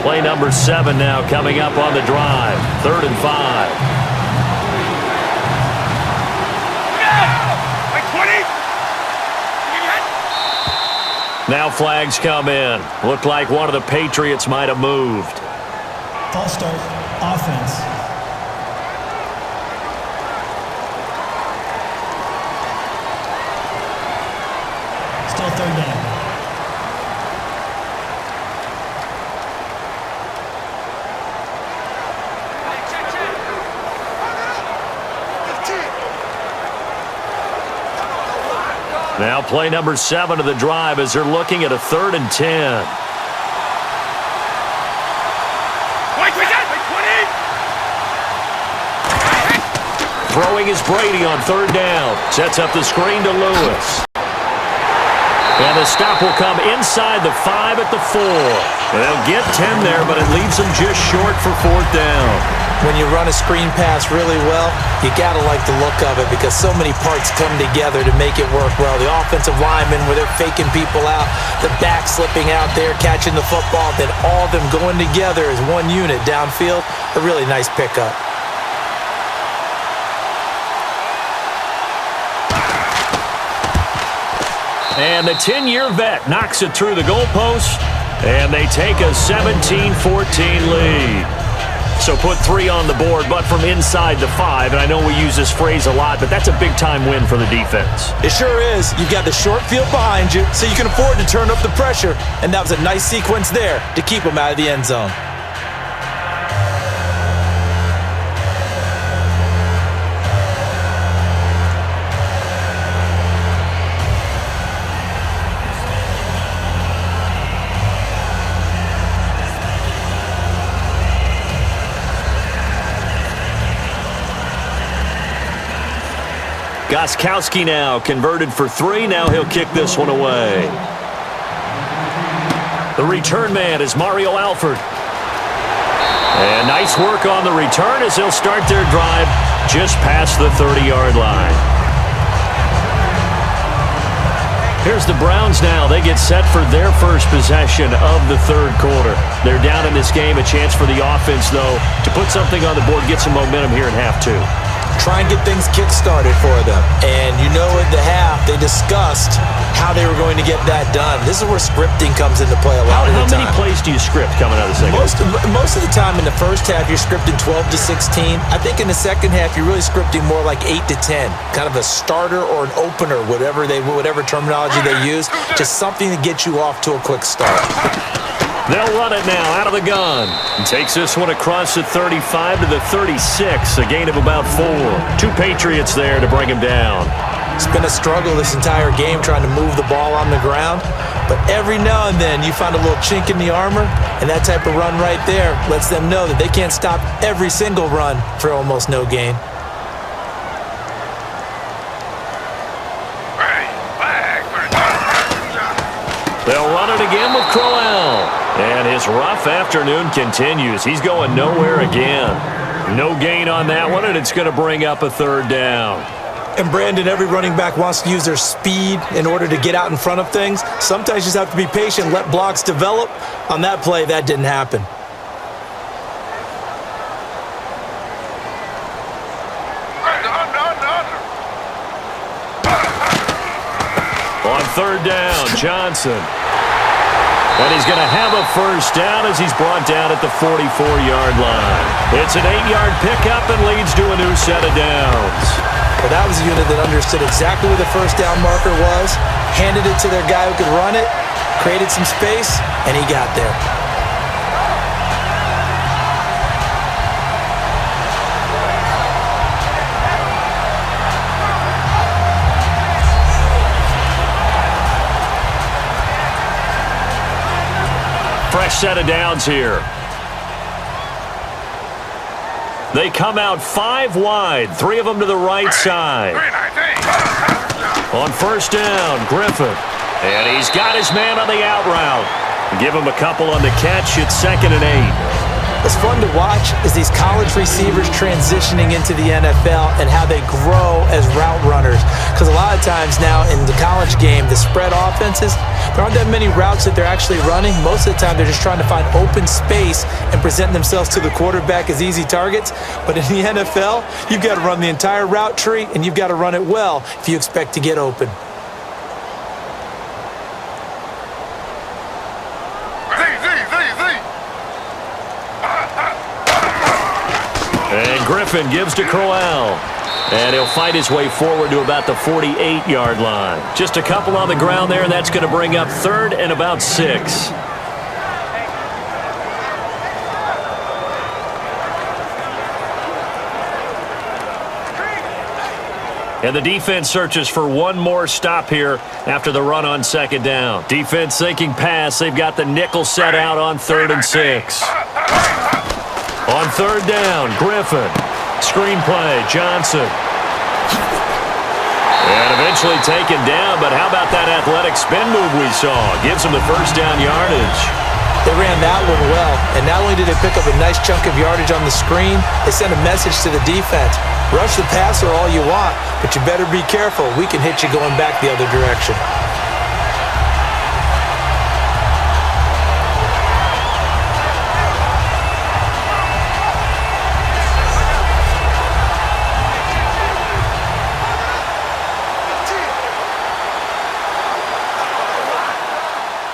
Play number 7 now coming up on the drive. 3rd and 5. Now flags come in. Looked like one of the Patriots might have moved. False start. Offense. Still third down. Now play number 7 of the drive as they're looking at a 3rd and 10. Throwing is Brady on 3rd down. Sets up the screen to Lewis. And the stop will come inside the 5 at the 4. They'll get 10 there, but it leaves them just short for 4th down. When you run a screen pass really well, you got to like the look of it because so many parts come together to make it work well. The offensive linemen, where they're faking people out, the back slipping out there, catching the football, then all of them going together as one unit downfield. A really nice pickup. And the 10-year vet knocks it through the goalpost, and they take a 17-14 lead. So put 3 on the board, but from inside the 5. And I know we use this phrase a lot, but that's a big-time win for the defense. It sure is. You've got the short field behind you, so you can afford to turn up the pressure. And that was a nice sequence there to keep them out of the end zone. Gostkowski now converted for 3. Now he'll kick this one away. The return man is Mario Alford. And nice work on the return as they'll start their drive just past the 30-yard line. Here's the Browns now. They get set for their first possession of the 3rd quarter. They're down in this game. A chance for the offense, though, to put something on the board, get some momentum here in half 2. Try and get things kick-started for them. And you know at the half, they discussed how they were going to get that done. This is where scripting comes into play a lot of the time. How many plays do you script coming out of the second half? Most of the time in the first half, you're scripting 12 to 16. I think in the second half, you're really scripting more like 8 to 10. Kind of a starter or an opener, whatever terminology they use. Just something to get you off to a quick start. They'll run it now out of the gun. And takes this one across the 35 to the 36, a gain of about 4. 2 Patriots there to bring him down. It's been a struggle this entire game trying to move the ball on the ground. But every now and then you find a little chink in the armor, and that type of run right there lets them know that they can't stop every single run for almost no gain. They'll run it again with Crowell. And his rough afternoon continues. He's going nowhere again. No gain on that one, and it's going to bring up a 3rd down. And Brandon, every running back wants to use their speed in order to get out in front of things. Sometimes you just have to be patient, let blocks develop. On that play, that didn't happen. On 3rd down, Johnson. And he's going to have a first down as he's brought down at the 44-yard line. It's an 8-yard pickup and leads to a new set of downs. Well, that was a unit that understood exactly where the first down marker was, handed it to their guy who could run it, created some space, and he got there. Fresh set of downs here. They come out 5 wide, 3 of them to the right side. On 1st down, Griffin. And he's got his man on the out route. Give him a couple on the catch. It's 2nd and 8. What's fun to watch is these college receivers transitioning into the NFL and how they grow as route runners. Because a lot of times now in the college game, the spread offenses, there aren't that many routes that they're actually running. Most of the time, they're just trying to find open space and present themselves to the quarterback as easy targets. But in the NFL, you've got to run the entire route tree, and you've got to run it well if you expect to get open. Griffin gives to Crowell. And he'll fight his way forward to about the 48-yard line. Just a couple on the ground there, and that's going to bring up 3rd and about 6. And the defense searches for one more stop here after the run on 2nd down. Defense thinking pass. They've got the nickel set out on 3rd and 6. On 3rd down, Griffin. Screenplay, Johnson. And eventually taken down, but how about that athletic spin move we saw? Gives him the 1st down yardage. They ran that one well, and not only did they pick up a nice chunk of yardage on the screen, they sent a message to the defense. Rush the passer all you want, but you better be careful. We can hit you going back the other direction.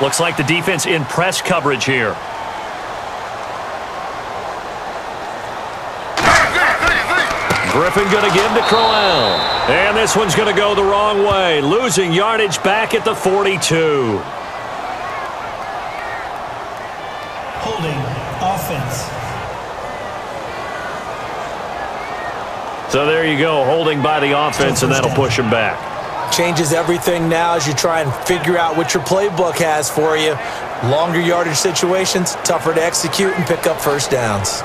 Looks like the defense in press coverage here. Griffin going to give to Crowell. And this one's going to go the wrong way. Losing yardage back at the 42. Holding offense. So there you go, holding by the offense, and that'll push him back. Changes everything now as you try and figure out what your playbook has for you. Longer yardage situations, tougher to execute and pick up 1st downs.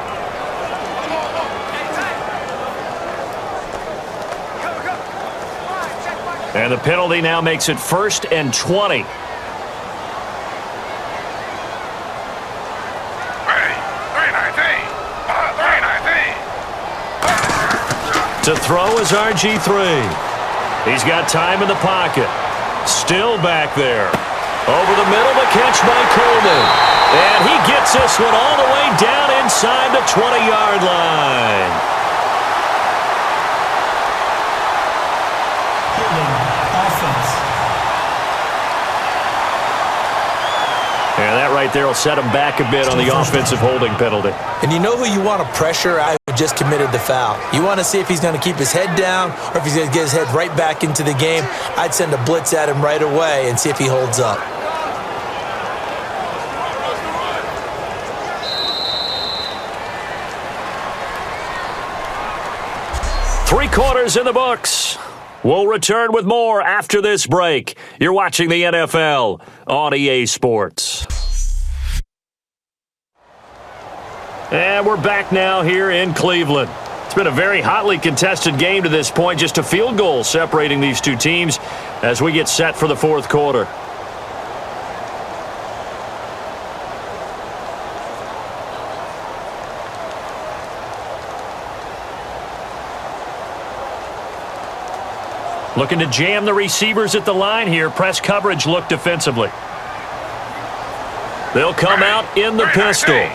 And the penalty now makes it 1st and 20. To throw is RG3. He's got time in the pocket. Still back there. Over the middle, the catch by Coleman. And he gets this one all the way down inside the 20-yard line. Holding offense. And that right there will set him back a bit on the offensive holding penalty. And you know who you want to pressure? I just committed the foul. You want to see if he's going to keep his head down or if he's going to get his head right back into the game. I'd send a blitz at him right away and see if he holds up. Three quarters in the books. We'll return with more after this break. You're watching the NFL on EA Sports. And we're back now here in Cleveland. It's been a very hotly contested game to this point. Just a field goal separating these two teams as we get set for the 4th quarter. Looking to jam the receivers at the line here. Press coverage look defensively. They'll come out in the pistol.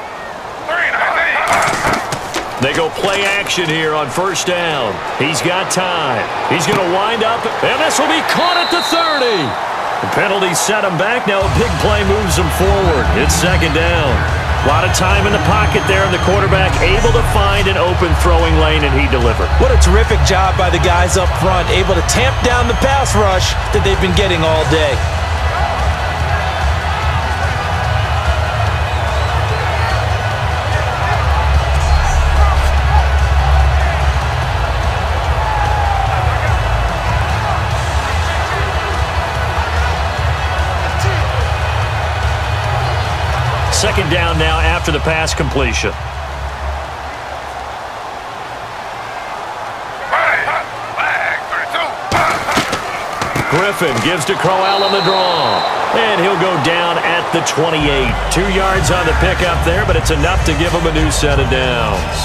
They go play action here on 1st down. He's got time. He's going to wind up, and this will be caught at the 30. The penalty set him back. Now a big play moves him forward. It's 2nd down. A lot of time in the pocket there, and the quarterback able to find an open throwing lane, and he delivered. What a terrific job by the guys up front, able to tamp down the pass rush that they've been getting all day. Second down now after the pass completion. Griffin gives to Crowell on the draw. And he'll go down at the 28. 2 yards on the pickup there, but it's enough to give him a new set of downs.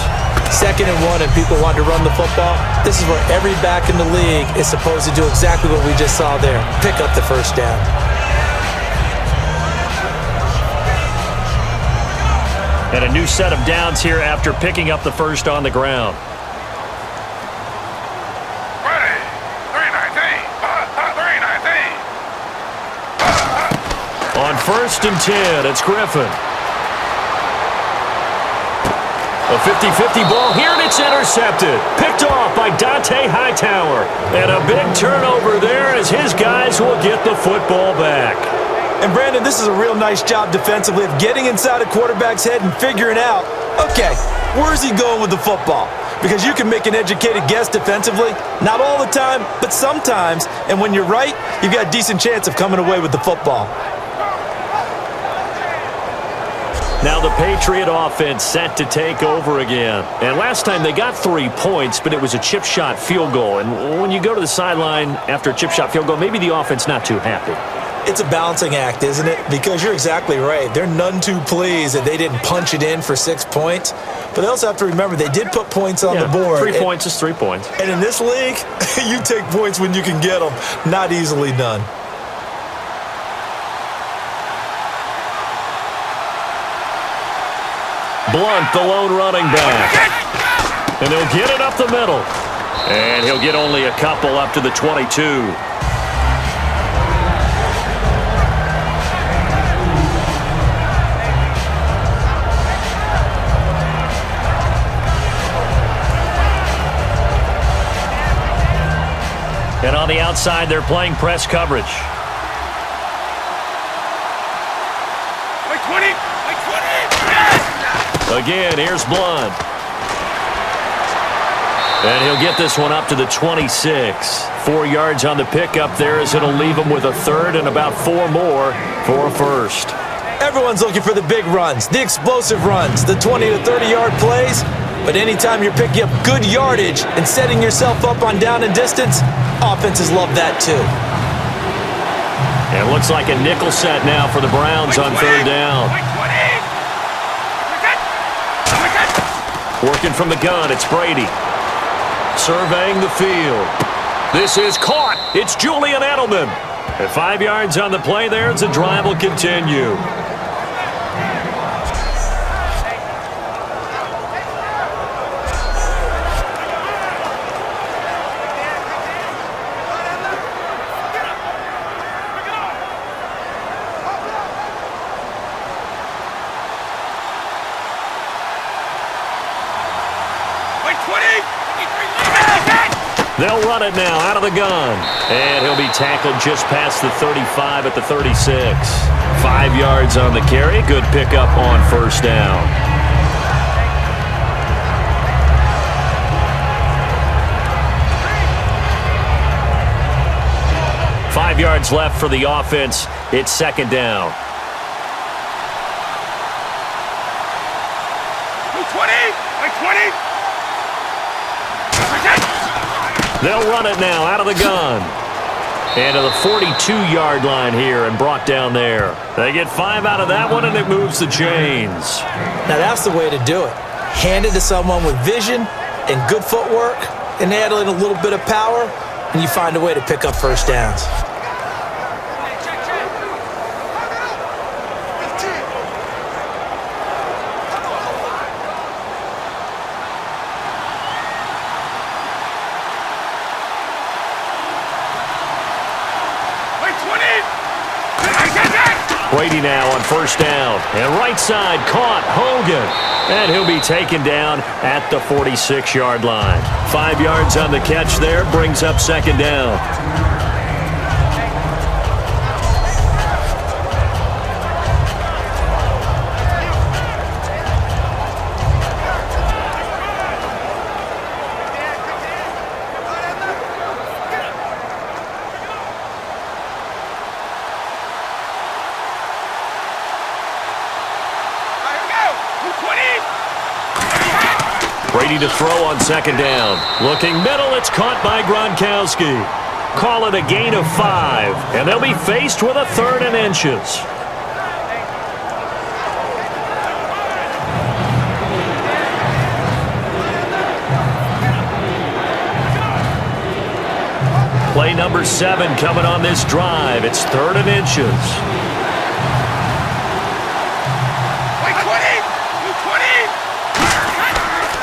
2nd and 1 and people want to run the football. This is where every back in the league is supposed to do exactly what we just saw there. Pick up the 1st down. And a new set of downs here after picking up the 1st on the ground. On 1st and 10, it's Griffin. A 50-50 ball here, and it's intercepted. Picked off by Dante Hightower. And a big turnover there as his guys will get the football back. And, Brandon, this is a real nice job defensively of getting inside a quarterback's head and figuring out, okay, where's he going with the football? Because you can make an educated guess defensively, not all the time, but sometimes. And when you're right, you've got a decent chance of coming away with the football. Now the Patriot offense set to take over again. And last time they got 3 points, but it was a chip shot field goal. And when you go to the sideline after a chip shot field goal, maybe the offense not too happy. It's a balancing act, isn't it? Because you're exactly right. They're none too pleased that they didn't punch it in for 6 points. But they also have to remember they did put points on the board. 3 points is 3 points. And in this league, you take points when you can get them. Not easily done. Blunt, the lone running back. And he'll get it up the middle. And he'll get only a couple up to the 22. And on the outside, they're playing press coverage. Again, here's Blunt. And he'll get this one up to the 26. 4 yards on the pickup there as it'll leave him with a third and about 4 more for a first. Everyone's looking for the big runs, the explosive runs, the 20 to 30-yard plays. But anytime you're picking up good yardage and setting yourself up on down and distance, offenses love that too. And it looks like a nickel set now for the Browns on third down. Working from the gun, it's Brady. Surveying the field. This is caught. It's Julian Edelman. At 5 yards on the play there, the drive will continue. They'll run it now out of the gun. And he'll be tackled just past the 35 at the 36. 5 yards on the carry. Good pickup on first down. Five yards left for the offense. It's second down. 20. They'll run it now out of the gun. And to the 42-yard line here and brought down there. They get 5 out of that one, and it moves the chains. Now that's the way to do it. Hand it to someone with vision and good footwork, and add in a little bit of power, and you find a way to pick up first downs. Brady now on first down. And right side caught Hogan. And he'll be taken down at the 46-yard line. 5 yards on the catch there. Brings up second down. Brady to throw on second down. Looking middle, it's caught by Gronkowski. Call it a gain of 5, and they'll be faced with a 3rd and inches. Play number 7 coming on this drive. It's 3rd and inches.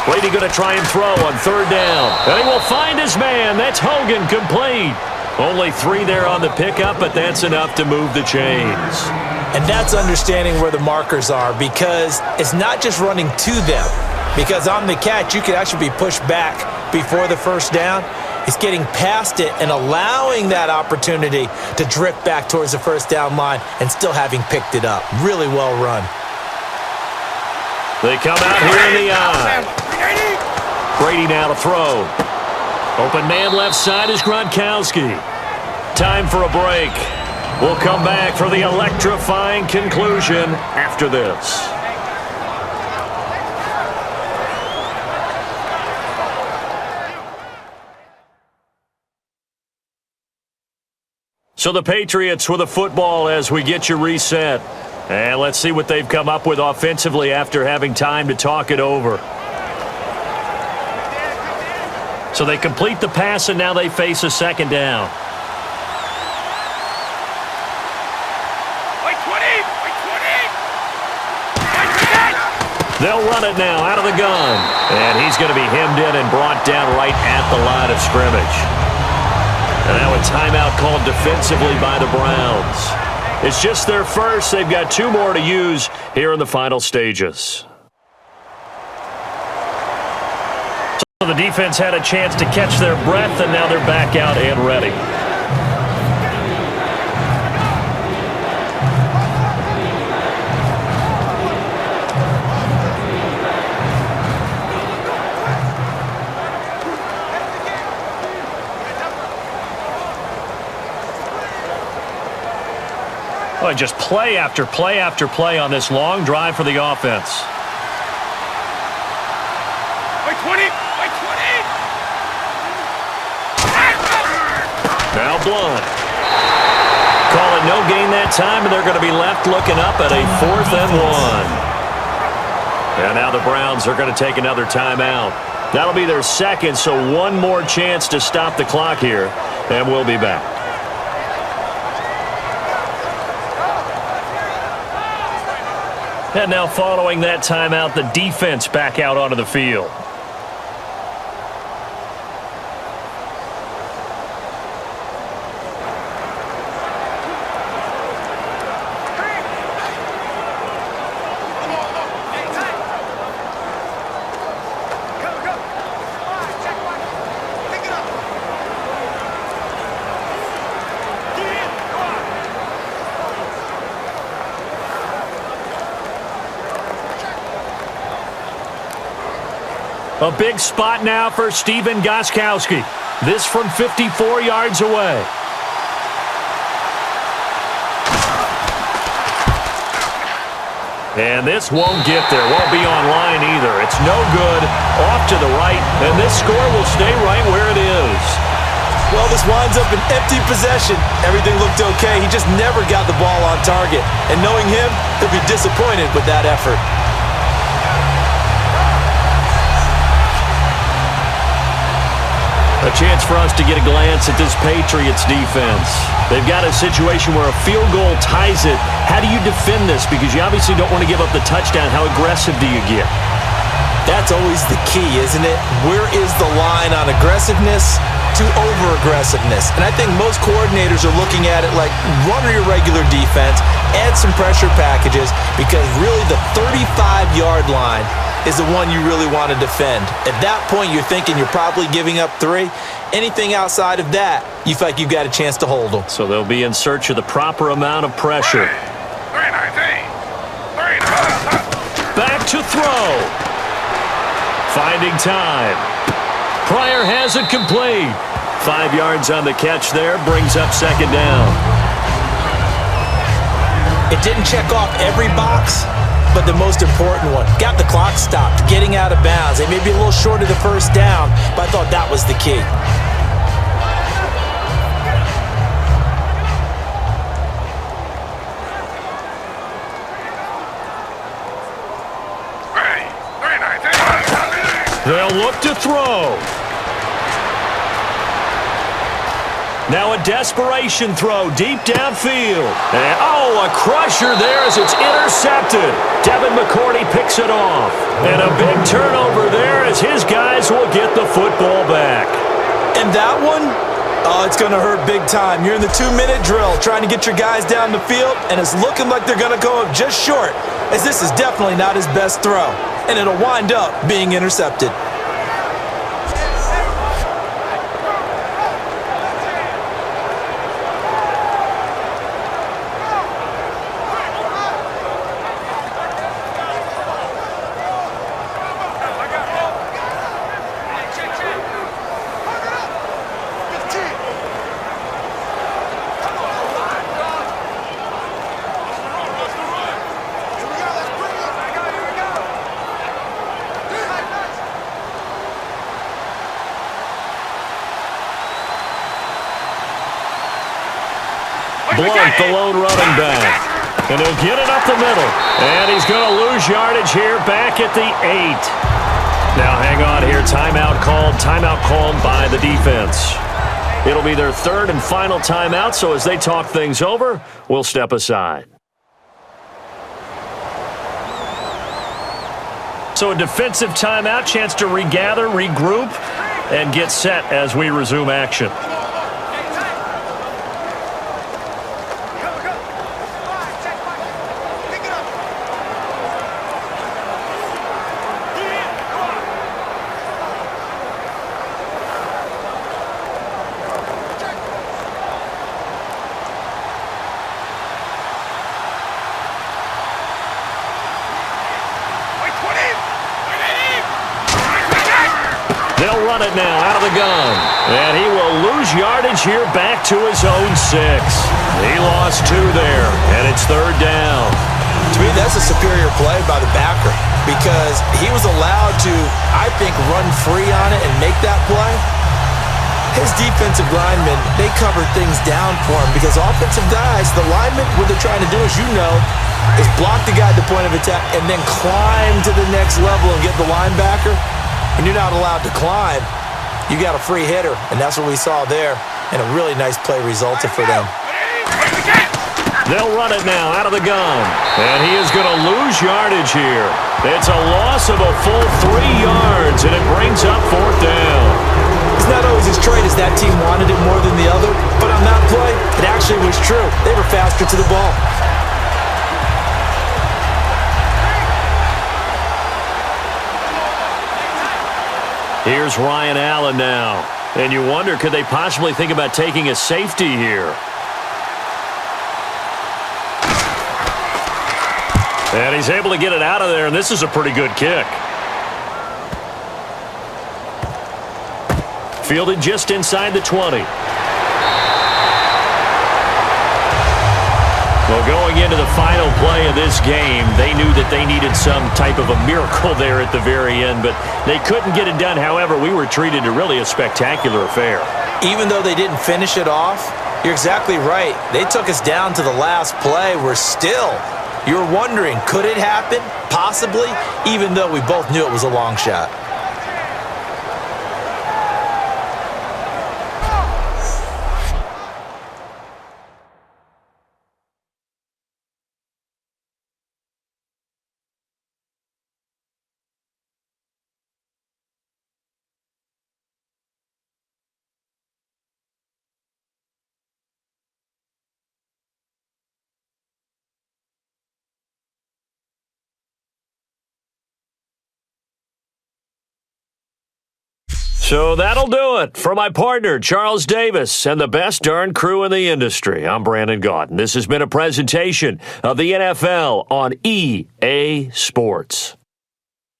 Brady going to try and throw on third down. And he will find his man. That's Hogan, complete. Only 3 there on the pickup, but that's enough to move the chains. And that's understanding where the markers are, because it's not just running to them. because on the catch, you could actually be pushed back before the first down. He's getting past it and allowing that opportunity to drift back towards the first down line and still having picked it up. Really well run. They come out here in the eye. Brady now to throw. Open man left side is Gronkowski. Time for a break. We'll come back for the electrifying conclusion after this. So the Patriots with the football as we get you reset. And let's see what they've come up with offensively after having time to talk it over. So they complete the pass, and now they face a second down. They'll run it now out of the gun. And he's going to be hemmed in and brought down right at the line of scrimmage. And now a timeout called defensively by the Browns. It's just their first. They've got 2 more to use here in the final stages. So the defense had a chance to catch their breath, and now they're back out and ready. Well, just play after play after play on this long drive for the offense. Now Blunt. Call it no gain that time, and they're going to be left looking up at a 4th and 1. And now the Browns are going to take another timeout. That'll be their second, so 1 more chance to stop the clock here, and we'll be back. And now following that timeout, the defense back out onto the field. A big spot now for Stephen Gostkowski. This from 54 yards away. And this won't get there. Won't be online either. It's no good. Off to the right. And this score will stay right where it is. Well, this winds up an empty possession. Everything looked okay. He just never got the ball on target. And knowing him, he'll be disappointed with that effort. A chance for us to get a glance at this Patriots defense. They've got a situation where a field goal ties it. How do you defend this? Because you obviously don't want to give up the touchdown. How aggressive do you get? That's always the key, isn't it? Where is the line on aggressiveness to over-aggressiveness? And I think most coordinators are looking at it like run your regular defense, add some pressure packages, because really the 35-yard line is the one you really want to defend. At that point, you're thinking you're probably giving up 3. Anything outside of that, you feel like you've got a chance to hold them. So they'll be in search of the proper amount of pressure. Back to throw. Finding time. Pryor has it complete. 5 yards on the catch there, brings up second down. It didn't check off every box, but the most important one. Got the clock stopped, getting out of bounds. They may be a little short of the first down, but I thought that was the key. They'll look to throw. Now a desperation throw deep downfield. And, a crusher there as it's intercepted. Devin McCourty picks it off. And a big turnover there as his guys will get the football back. And that one, it's going to hurt big time. You're in the 2-minute drill trying to get your guys down the field, and it's looking like they're going to go up just short as this is definitely not his best throw, and it'll wind up being intercepted. Blunt, the lone running back. And he'll get it up the middle. And he's going to lose yardage here back at the 8. Now hang on here. Timeout called by the defense. It'll be their third and final timeout, so as they talk things over, we'll step aside. So a defensive timeout, chance to regather, regroup, and get set as we resume action. They'll run it now out of the gun. And he will lose yardage here back to his own 6. He lost 2 there, and it's third down. To me, that's a superior play by the backer because he was allowed to, I think, run free on it and make that play. His defensive linemen, they covered things down for him because offensive guys, the linemen, what they're trying to do, as you know, is block the guy at the point of attack and then climb to the next level and get the linebacker. When you're not allowed to climb, you got a free hitter, and that's what we saw there, and a really nice play resulted for them. They'll run it now out of the gun, and he is going to lose yardage here. It's a loss of a full 3 yards, and it brings up fourth down. It's not always as straight as that team wanted it more than the other, but on that play, it actually was true. They were faster to the ball. Here's Ryan Allen now. And you wonder, could they possibly think about taking a safety here? And he's able to get it out of there, and this is a pretty good kick. Fielded just inside the 20. Well, going into the final play of this game, they knew that they needed some type of a miracle there at the very end, but they couldn't get it done. However, we were treated to really a spectacular affair. Even though they didn't finish it off, you're exactly right. They took us down to the last play. You're wondering, could it happen? Possibly, even though we both knew it was a long shot. So that'll do it. For my partner, Charles Davis, and the best darn crew in the industry, I'm Brandon Gaudin. This has been a presentation of the NFL on EA Sports.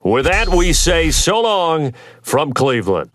With that, we say so long from Cleveland.